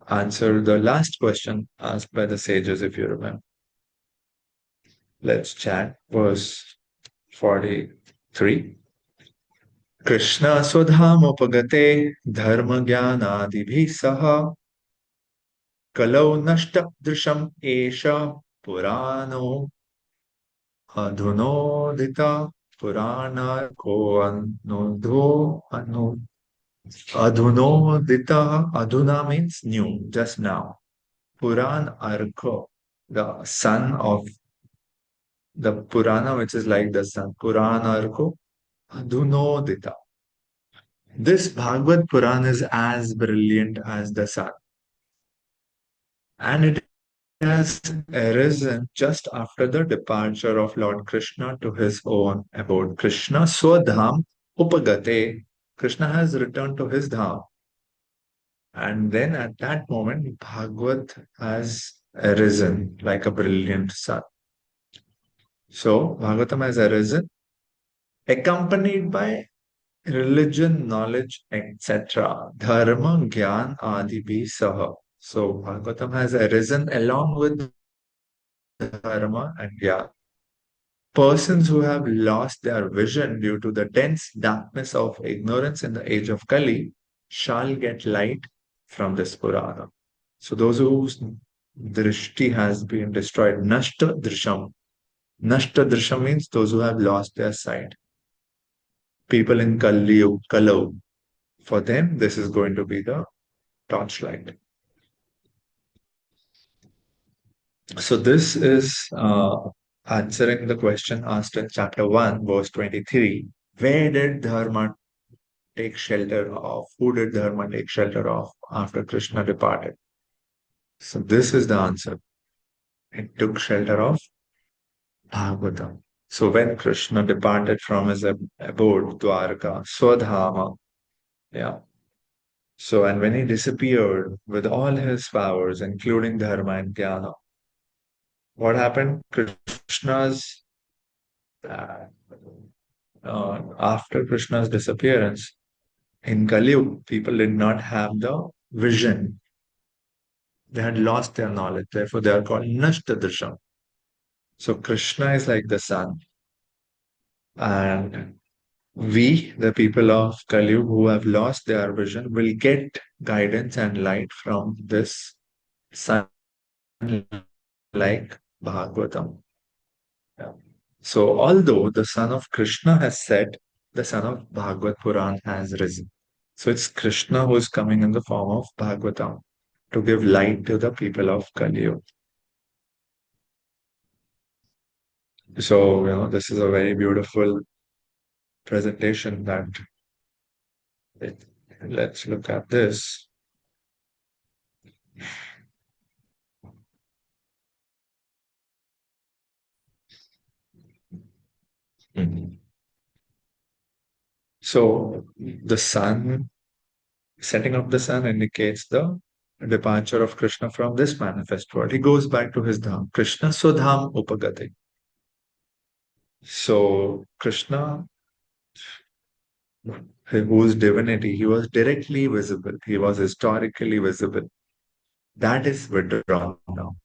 Speaker 1: answer the last question asked by the sages, if you remember. Let's chat verse 43. Krishna स्वधामुपगते धर्म ज्ञानादिभिः सह कलौ नष्ट दृशम एष पुराणो अधुनोदिता पुराणको अनुधो अनु अधुनोदिता अधुना means new just now. Puran Arko, the son of the Purana, which is like the sun. Puran Arko Adhunodita. This Bhagavad Puran is as brilliant as the sun, and it has arisen just after the departure of Lord Krishna to his own abode. Krishna Swadham Upagate. Krishna has returned to his dham. And then at that moment, Bhagavad has arisen like a brilliant sun. So, Bhagavatam has arisen, accompanied by religion, knowledge, etc. Dharma, Gyan, Adi Bhi Saha. So, Bhagavatam has arisen along with Dharma and Gyan. Persons who have lost their vision due to the dense darkness of ignorance in the age of Kali shall get light from this Purana. So those whose drishti has been destroyed, nashta drisham. Nashta drisham means those who have lost their sight. People in Kalau, for them, this is going to be the torchlight. So this is answering the question asked in chapter 1, verse 23. Where did Dharma take shelter of? Who did Dharma take shelter of after Krishna departed? So this is the answer. It took shelter of Bhagavatam. So when Krishna departed from his abode, Dwarka, Swadhama, yeah. So, and when he disappeared with all his powers, including Dharma and Jnana, what happened? Krishna's, uh, after Krishna's disappearance, in Kali Yuga, people did not have the vision. They had lost their knowledge. Therefore, they are called Nashtadrisham. So, Krishna is like the sun. And we, the people of Kali Yuga who have lost their vision, will get guidance and light from this sun like Bhagavatam. Yeah. So, although the son of Krishna has set, the son of Bhagavad Puran has risen. So, it's Krishna who is coming in the form of Bhagavatam to give light to the people of Kali Yuga. So, this is a very beautiful presentation that it, let's look at this. Mhm. So, the sun, setting of the sun indicates the departure of Krishna from this manifest world. He goes back to his dham. Krishna Swadham Upagate. So Krishna, whose divinity, he was directly visible. He was historically visible. That is withdrawn now.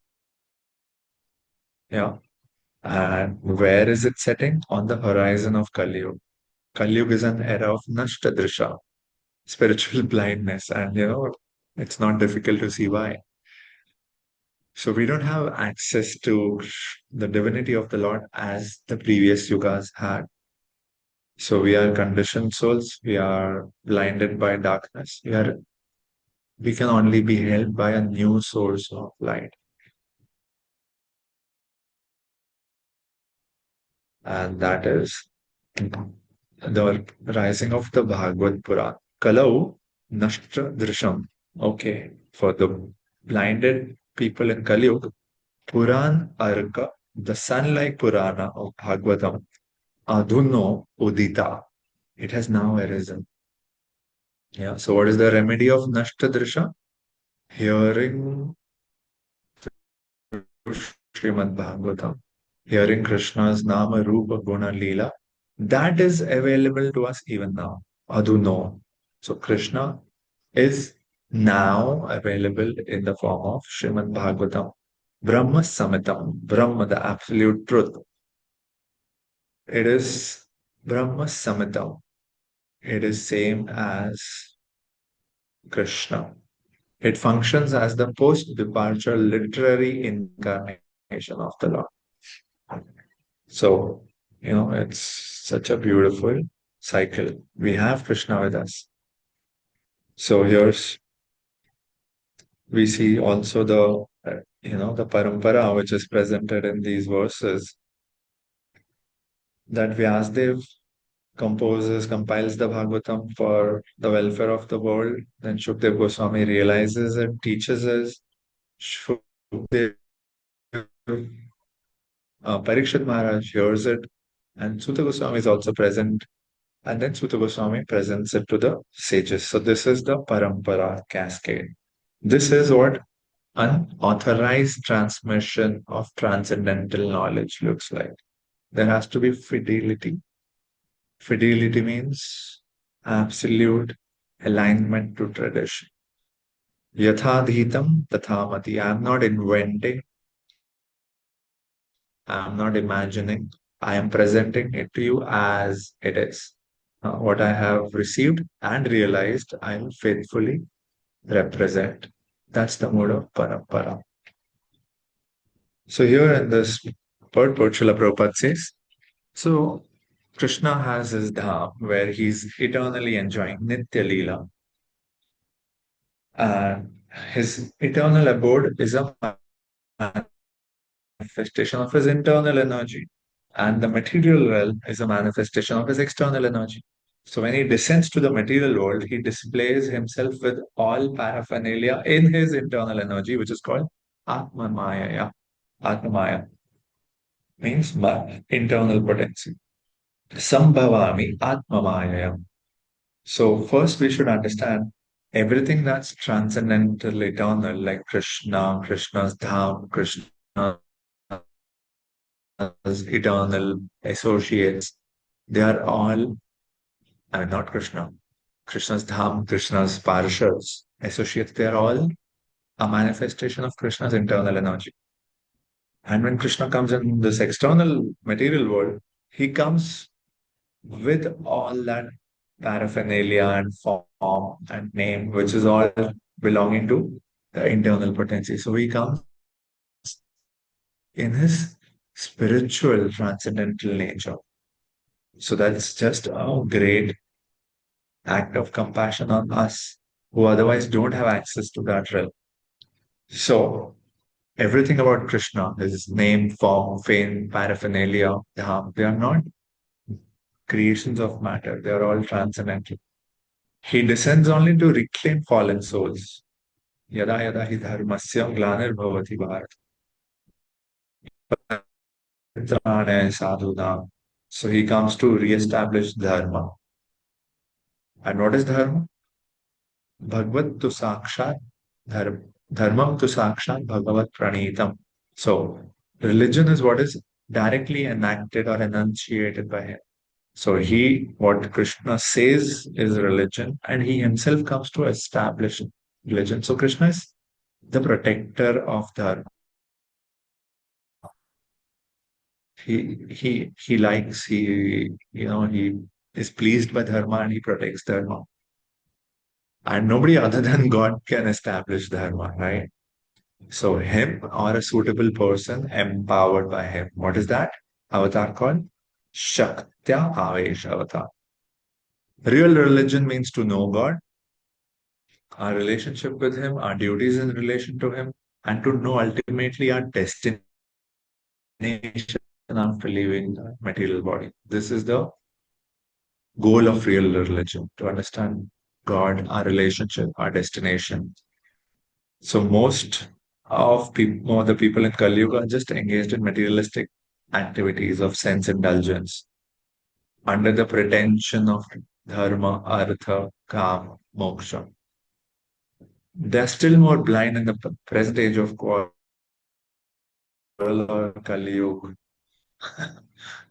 Speaker 1: Yeah. And where is it setting? On the horizon of Kali Yuga. Kali Yuga is an era of Nashtadrisha, spiritual blindness. And it's not difficult to see why. So we don't have access to the divinity of the Lord as the previous yugas had. So we are conditioned souls. We are blinded by darkness. We can only be held by a new source of light. And that is the rising of the Bhagavad Puran. Kalau Nashtra Drisham. Okay. For the blinded people in Kali Yuga, Puran Arka, the sun-like Purana of Bhagavatam, Adhuno Udita. It has now arisen. Yeah. So what is the remedy of Nashtadrisha? Hearing Srimad Bhagavatam, hearing Krishna's Nama Rupa Guna Leela, that is available to us even now. Adhuno. So Krishna is now available in the form of Srimad Bhagavatam. Brahma Samitam, Brahma, the absolute truth. It is Brahma Samitam. it is same as Krishna. It functions as the post-departure literary incarnation of the Lord. So, it's such a beautiful cycle. We have Krishna with us. So here's we see also the parampara which is presented in these verses that Vyasdev compiles the Bhagavatam for the welfare of the world. Then Shukdev Goswami realizes it, teaches us. Shukdev, Parikshit Maharaj hears it, and Suta Goswami is also present. And then Suta Goswami presents it to the sages. So this is the parampara cascade. This is what unauthorized transmission of transcendental knowledge looks like. There has to be fidelity. Fidelity means absolute alignment to tradition. Yathadhitam tathamati. I'm not inventing, I'm not imagining. I am presenting it to you as it is. What I have received and realized, I'll faithfully represent. That's the mode of parampara. So here in this purport, Srila Prabhupada says, so Krishna has his dham where he's eternally enjoying Nitya Leela. And his eternal abode is a manifestation of his internal energy. And the material realm is a manifestation of his external energy. So when he descends to the material world, he displays himself with all paraphernalia in his internal energy, which is called Atma Maya. Atma Maya means internal potency. Sambhavami Atma Maya. So first we should understand everything that's transcendental, eternal, like Krishna, Krishna's dham, Krishna's eternal associates. They are all, I mean, not Krishna. Krishna's dham, Krishna's parshads, associates, they are all a manifestation of Krishna's internal energy. And when Krishna comes in this external material world, he comes with all that paraphernalia and form and name, which is all belonging to the internal potency. So he comes in his spiritual transcendental nature. So that's just a great act of compassion on us who otherwise don't have access to that realm. So everything about Krishna, his name, form, fame, paraphernalia, dham, they are not creations of matter. They are all transcendental. He descends only to reclaim fallen souls. Yada yada hi dharmasya glanir bharat. Sadhunam. So he comes to re-establish dharma. And what is dharma? Bhagavad tu sakshat dharmam tu sakshat bhagavat pranitam. So religion is what is directly enacted or enunciated by him. So what Krishna says is religion, and he himself comes to establish religion. So Krishna is the protector of dharma. He likes, he is pleased by dharma and he protects dharma. And nobody other than God can establish dharma, right? So him or a suitable person empowered by him. What is that avatar called? Shaktya Avesh avatar. Real religion means to know God, our relationship with him, our duties in relation to him, and to know ultimately our destination after leaving the material body. This is the goal of real religion, to understand God, our relationship, our destination. So more the people in Kali Yuga are just engaged in materialistic activities of sense indulgence under the pretension of dharma, artha, kam, moksha. They're still more blind in the present age of quarrel or Kali Yuga.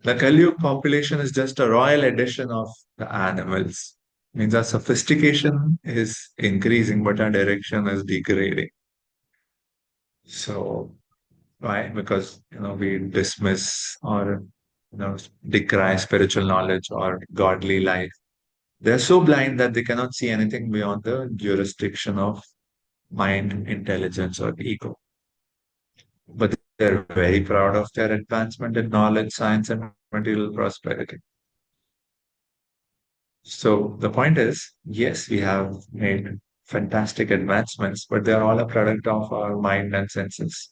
Speaker 1: The Kali Yuga population is just a royal addition of the animals. Means our sophistication is increasing, but our direction is degrading. So why? Because we dismiss or decry spiritual knowledge or godly life. They're so blind that they cannot see anything beyond the jurisdiction of mind, intelligence, or ego. But they're very proud of their advancement in knowledge, science, and material prosperity. So the point is, yes, we have made fantastic advancements, but they're all a product of our mind and senses.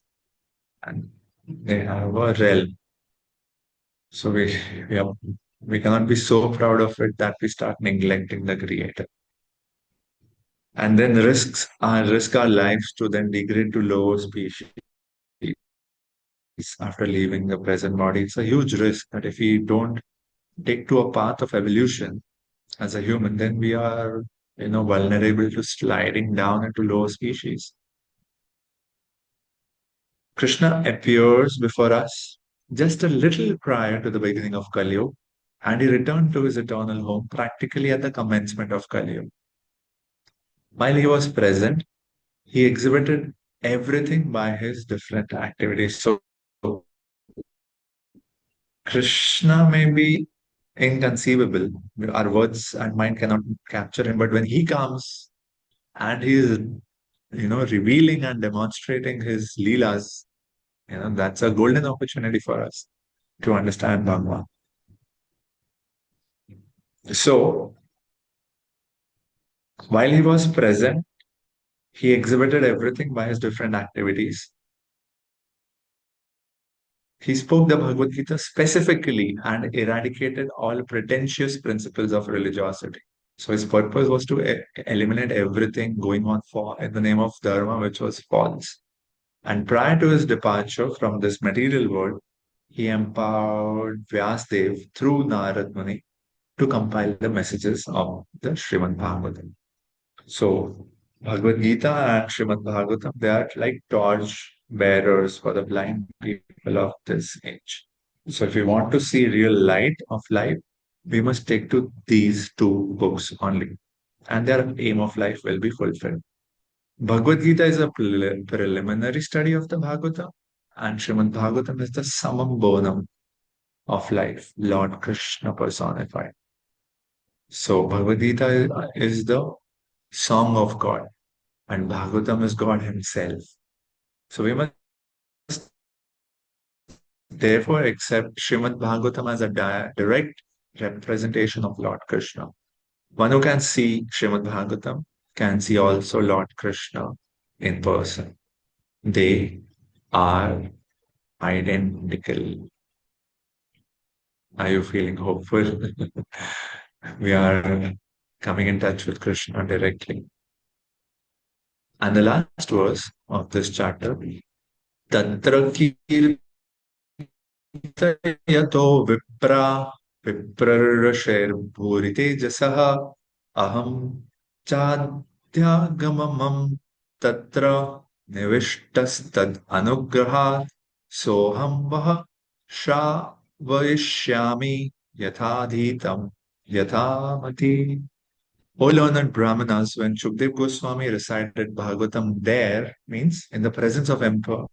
Speaker 1: And they have a realm. So we, are, we cannot be so proud of it that we start neglecting the creator. And then risk our lives to then degrade to lower species after leaving the present body. It's a huge risk that if we don't take to a path of evolution as a human, then we are, vulnerable to sliding down into lower species. Krishna appears before us just a little prior to the beginning of Kali Yuga, and he returned to his eternal home practically at the commencement of Kali Yuga. While he was present, he exhibited everything by his different activities. So Krishna may be inconceivable. Our words and mind cannot capture him. But when he comes and he is, revealing and demonstrating his leelas, that's a golden opportunity for us to understand Bhagwan. So while he was present, he exhibited everything by his different activities. He spoke the Bhagavad Gita specifically and eradicated all pretentious principles of religiosity. So his purpose was to eliminate everything going on for in the name of dharma, which was false. And prior to his departure from this material world, he empowered Vyasdev through Narad Muni to compile the messages of the Srimad Bhagavatam. So Bhagavad Gita and Srimad Bhagavatam, they are like torch bearers for the blind people of this age. So if we want to see real light of life, we must take to these two books only, and their aim of life will be fulfilled. Bhagavad Gita is a preliminary study of the Bhagavata, and Srimad Bhagavatam is the summum bonum of life, Lord Krishna personified. So Bhagavad Gita is the song of God, and Bhagavatam is God Himself. So we must therefore accept Srimad Bhagavatam as a direct representation of Lord Krishna. One who can see Srimad Bhagavatam can see also Lord Krishna in person. They are identical. Are you feeling hopeful? We are coming in touch with Krishna directly. And the last verse of this chapter, Tatra यतो विप्रा विप्रर्षेर्भूरितेजसः अहं चाध्यागममं तत्र निविष्टस्तद् अनुग्रहात् सोऽहं वः श्रावयिष्यामि यथाधीतं यथामति. O learned Brahmanas, when Shukdev Goswami recited Bhagavatam there, means in the presence of Emperor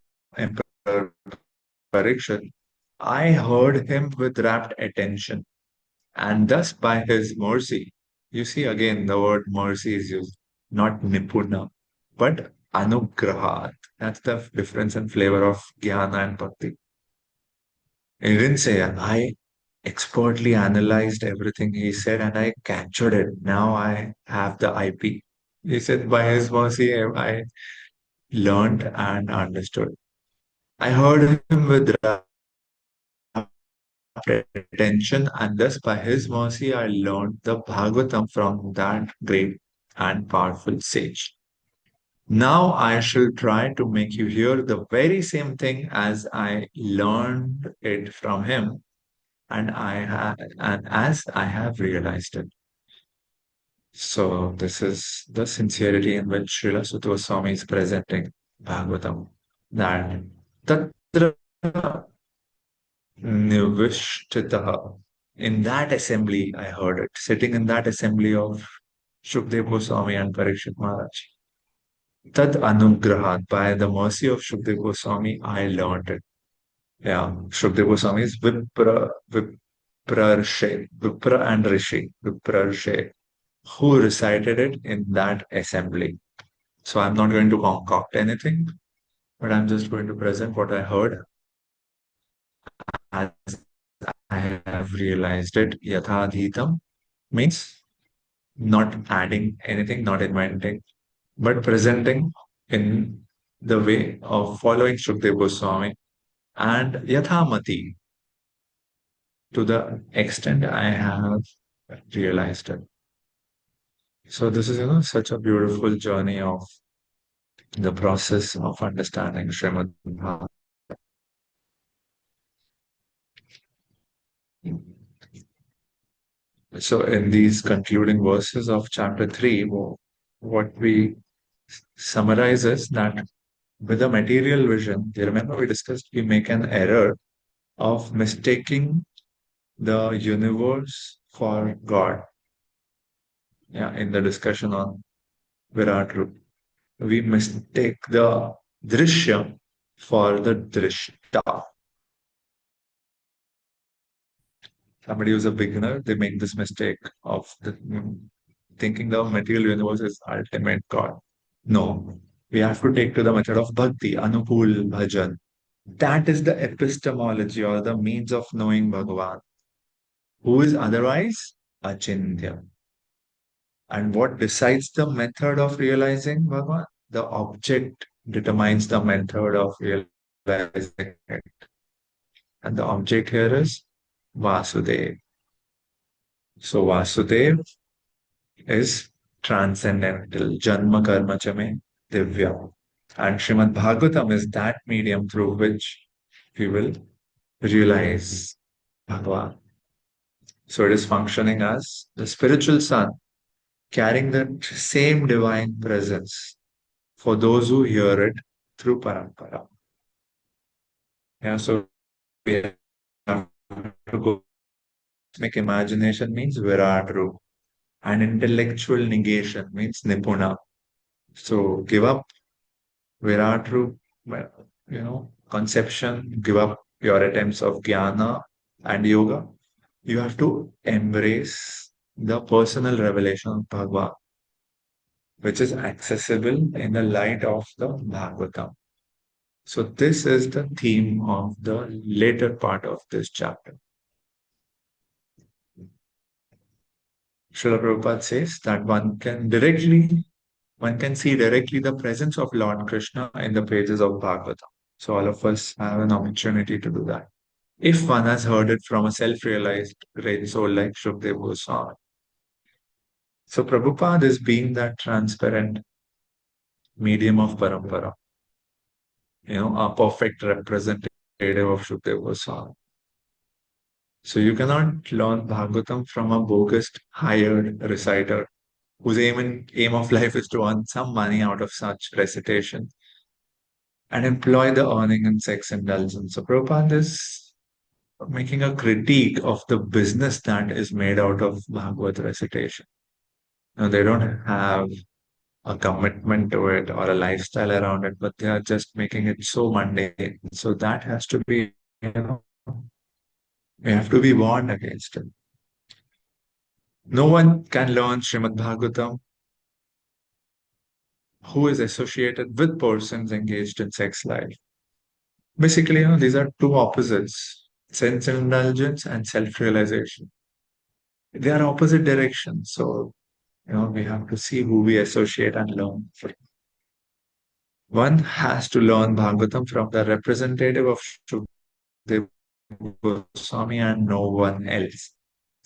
Speaker 1: Parikshit, I heard him with rapt attention, and thus by his mercy, you see again the word mercy is used, not nipuna, but anugrahat. That's the difference in flavor of jnana and bhakti. He didn't say, I expertly analyzed everything he said and I captured it. Now I have the IP. He said, by his mercy, I learned and understood. I heard him with attention, and thus by his mercy I learned the Bhagavatam from that great and powerful sage. Now I shall try to make you hear the very same thing as I learned it from him, and as I have realized it. So this is the sincerity in which Srila Sutta Goswami is presenting Bhagavatam. That Tatra Nivishtitaha. In that assembly, I heard it. Sitting in that assembly of Shukdev Goswami and Parikshit Maharaj. Tad Anugrahat, by the mercy of Shukdev Goswami, I learned it. Yeah, Shukdev Goswami is Vipra and Rishi. Viprarshe. who recited it in that assembly. So I'm not going to concoct anything, but I'm just going to present what I heard as I have realized it. Yathadhitam means not adding anything, not inventing, but presenting in the way of following Shukdev Goswami and Yathamati to the extent I have realized it. So this is, such a beautiful journey of the process of understanding Srimad Bhagavatam. So in these concluding verses of chapter 3, what we summarize is that with a material vision, you remember we discussed we make an error of mistaking the universe for God. Yeah, in the discussion on Virat Rup, we mistake the Drishya for the Drishta. Somebody who's a beginner, they make this mistake of thinking the material universe is ultimate God. No, we have to take to the method of bhakti, anupul bhajan. That is the epistemology or the means of knowing Bhagavan, who is otherwise achintya. And what decides the method of realizing Bhagavan? The object determines the method of realizing it. And the object here is Vasudev. So Vasudev is transcendental. Janma karma chame divya. And Srimad Bhagavatam is that medium through which we will realize Bhagavan. So it is functioning as the spiritual sun, carrying that same divine presence for those who hear it through parampara. Yeah, so we have to go. Make imagination means Virat Rup, and intellectual negation means Nipuna. So give up Virat Rup, conception, give up your attempts of jnana and yoga. You have to embrace the personal revelation of Bhagavan, which is accessible in the light of the Bhagavatam. So this is the theme of the later part of this chapter. Srila Prabhupada says that one can see directly the presence of Lord Krishna in the pages of Bhagavatam. So all of us have an opportunity to do that. If one has heard it from a self-realized great soul like Shukdev Goswami. So Prabhupada is being that transparent medium of parampara, a perfect representative of Shukdev Goswami. So you cannot learn Bhagavatam from a bogus hired reciter whose aim of life is to earn some money out of such recitation and employ the earning in sex indulgence. So Prabhupada is making a critique of the business that is made out of Bhagavad recitation. They don't have a commitment to it or a lifestyle around it, but they are just making it so mundane. So that has to be, we have to be warned against it. No one can learn Srimad Bhagavatam who is associated with persons engaged in sex life. Basically, these are two opposites, sense indulgence and self-realization. They are opposite directions. So, we have to see who we associate and learn from. One has to learn Bhagavatam from the representative of Shukdev Goswami and no one else.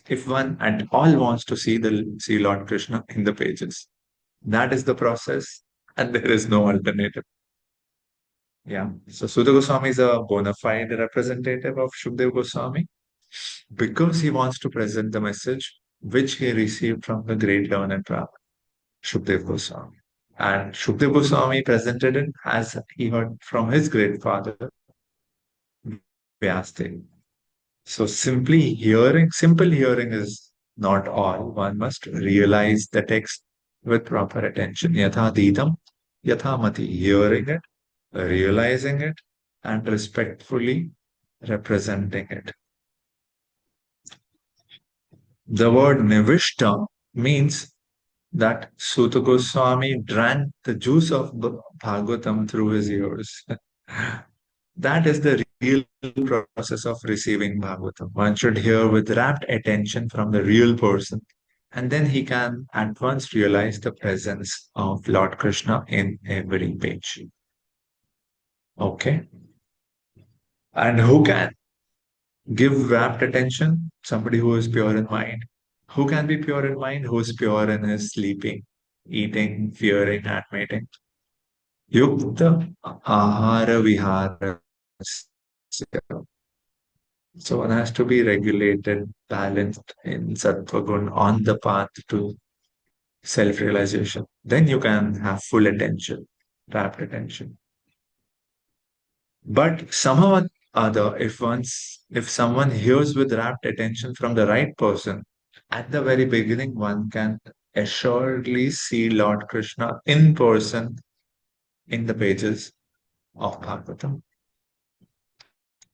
Speaker 1: If one at all wants to see Lord Krishna in the pages, that is the process, and there is no alternative. Yeah. So Sudha Goswami is a bona fide representative of Shukdev Goswami because he wants to present the message which he received from the great learned Brahmin, Shukdev Goswami. And Shukdev Goswami presented it as he heard from his great father, Vyasdev. So simple hearing is not all. One must realize the text with proper attention. Yatha Ditam, Yatha Mati, hearing it, realizing it, and respectfully representing it. The word Nivishta means that Suta Goswami drank the juice of Bhagavatam through his ears. That is the real process of receiving Bhagavatam. One should hear with rapt attention from the real person, and then he can at once realize the presence of Lord Krishna in every page. Okay. And who can give rapt attention? Somebody who is pure in mind. Who can be pure in mind? Who is pure in his sleeping, eating, fearing, and mating? Yukta ahara vihara. So one has to be regulated, balanced in sattva gun on the path to self-realization. Then you can have full attention, rapt attention. But somehow or other, if someone hears with rapt attention from the right person, at the very beginning, one can assuredly see Lord Krishna in person in the pages of Bhagavatam.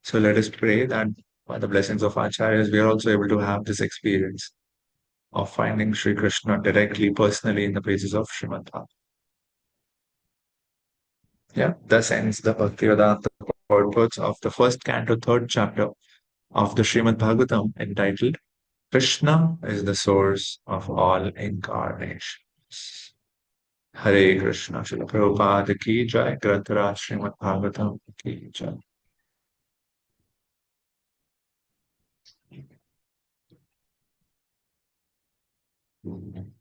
Speaker 1: So let us pray that by the blessings of Acharyas, we are also able to have this experience of finding Sri Krishna directly, personally in the pages of Srimad Bhagavatam. Yeah, thus ends the Bhaktivedanta purports of the first canto, third chapter of the Srimad Bhagavatam entitled Krishna is the source of all incarnations. Hare Krishna, Srila Prabhupada ki jai, Grantaraj Srimad Bhagavatam ki jai.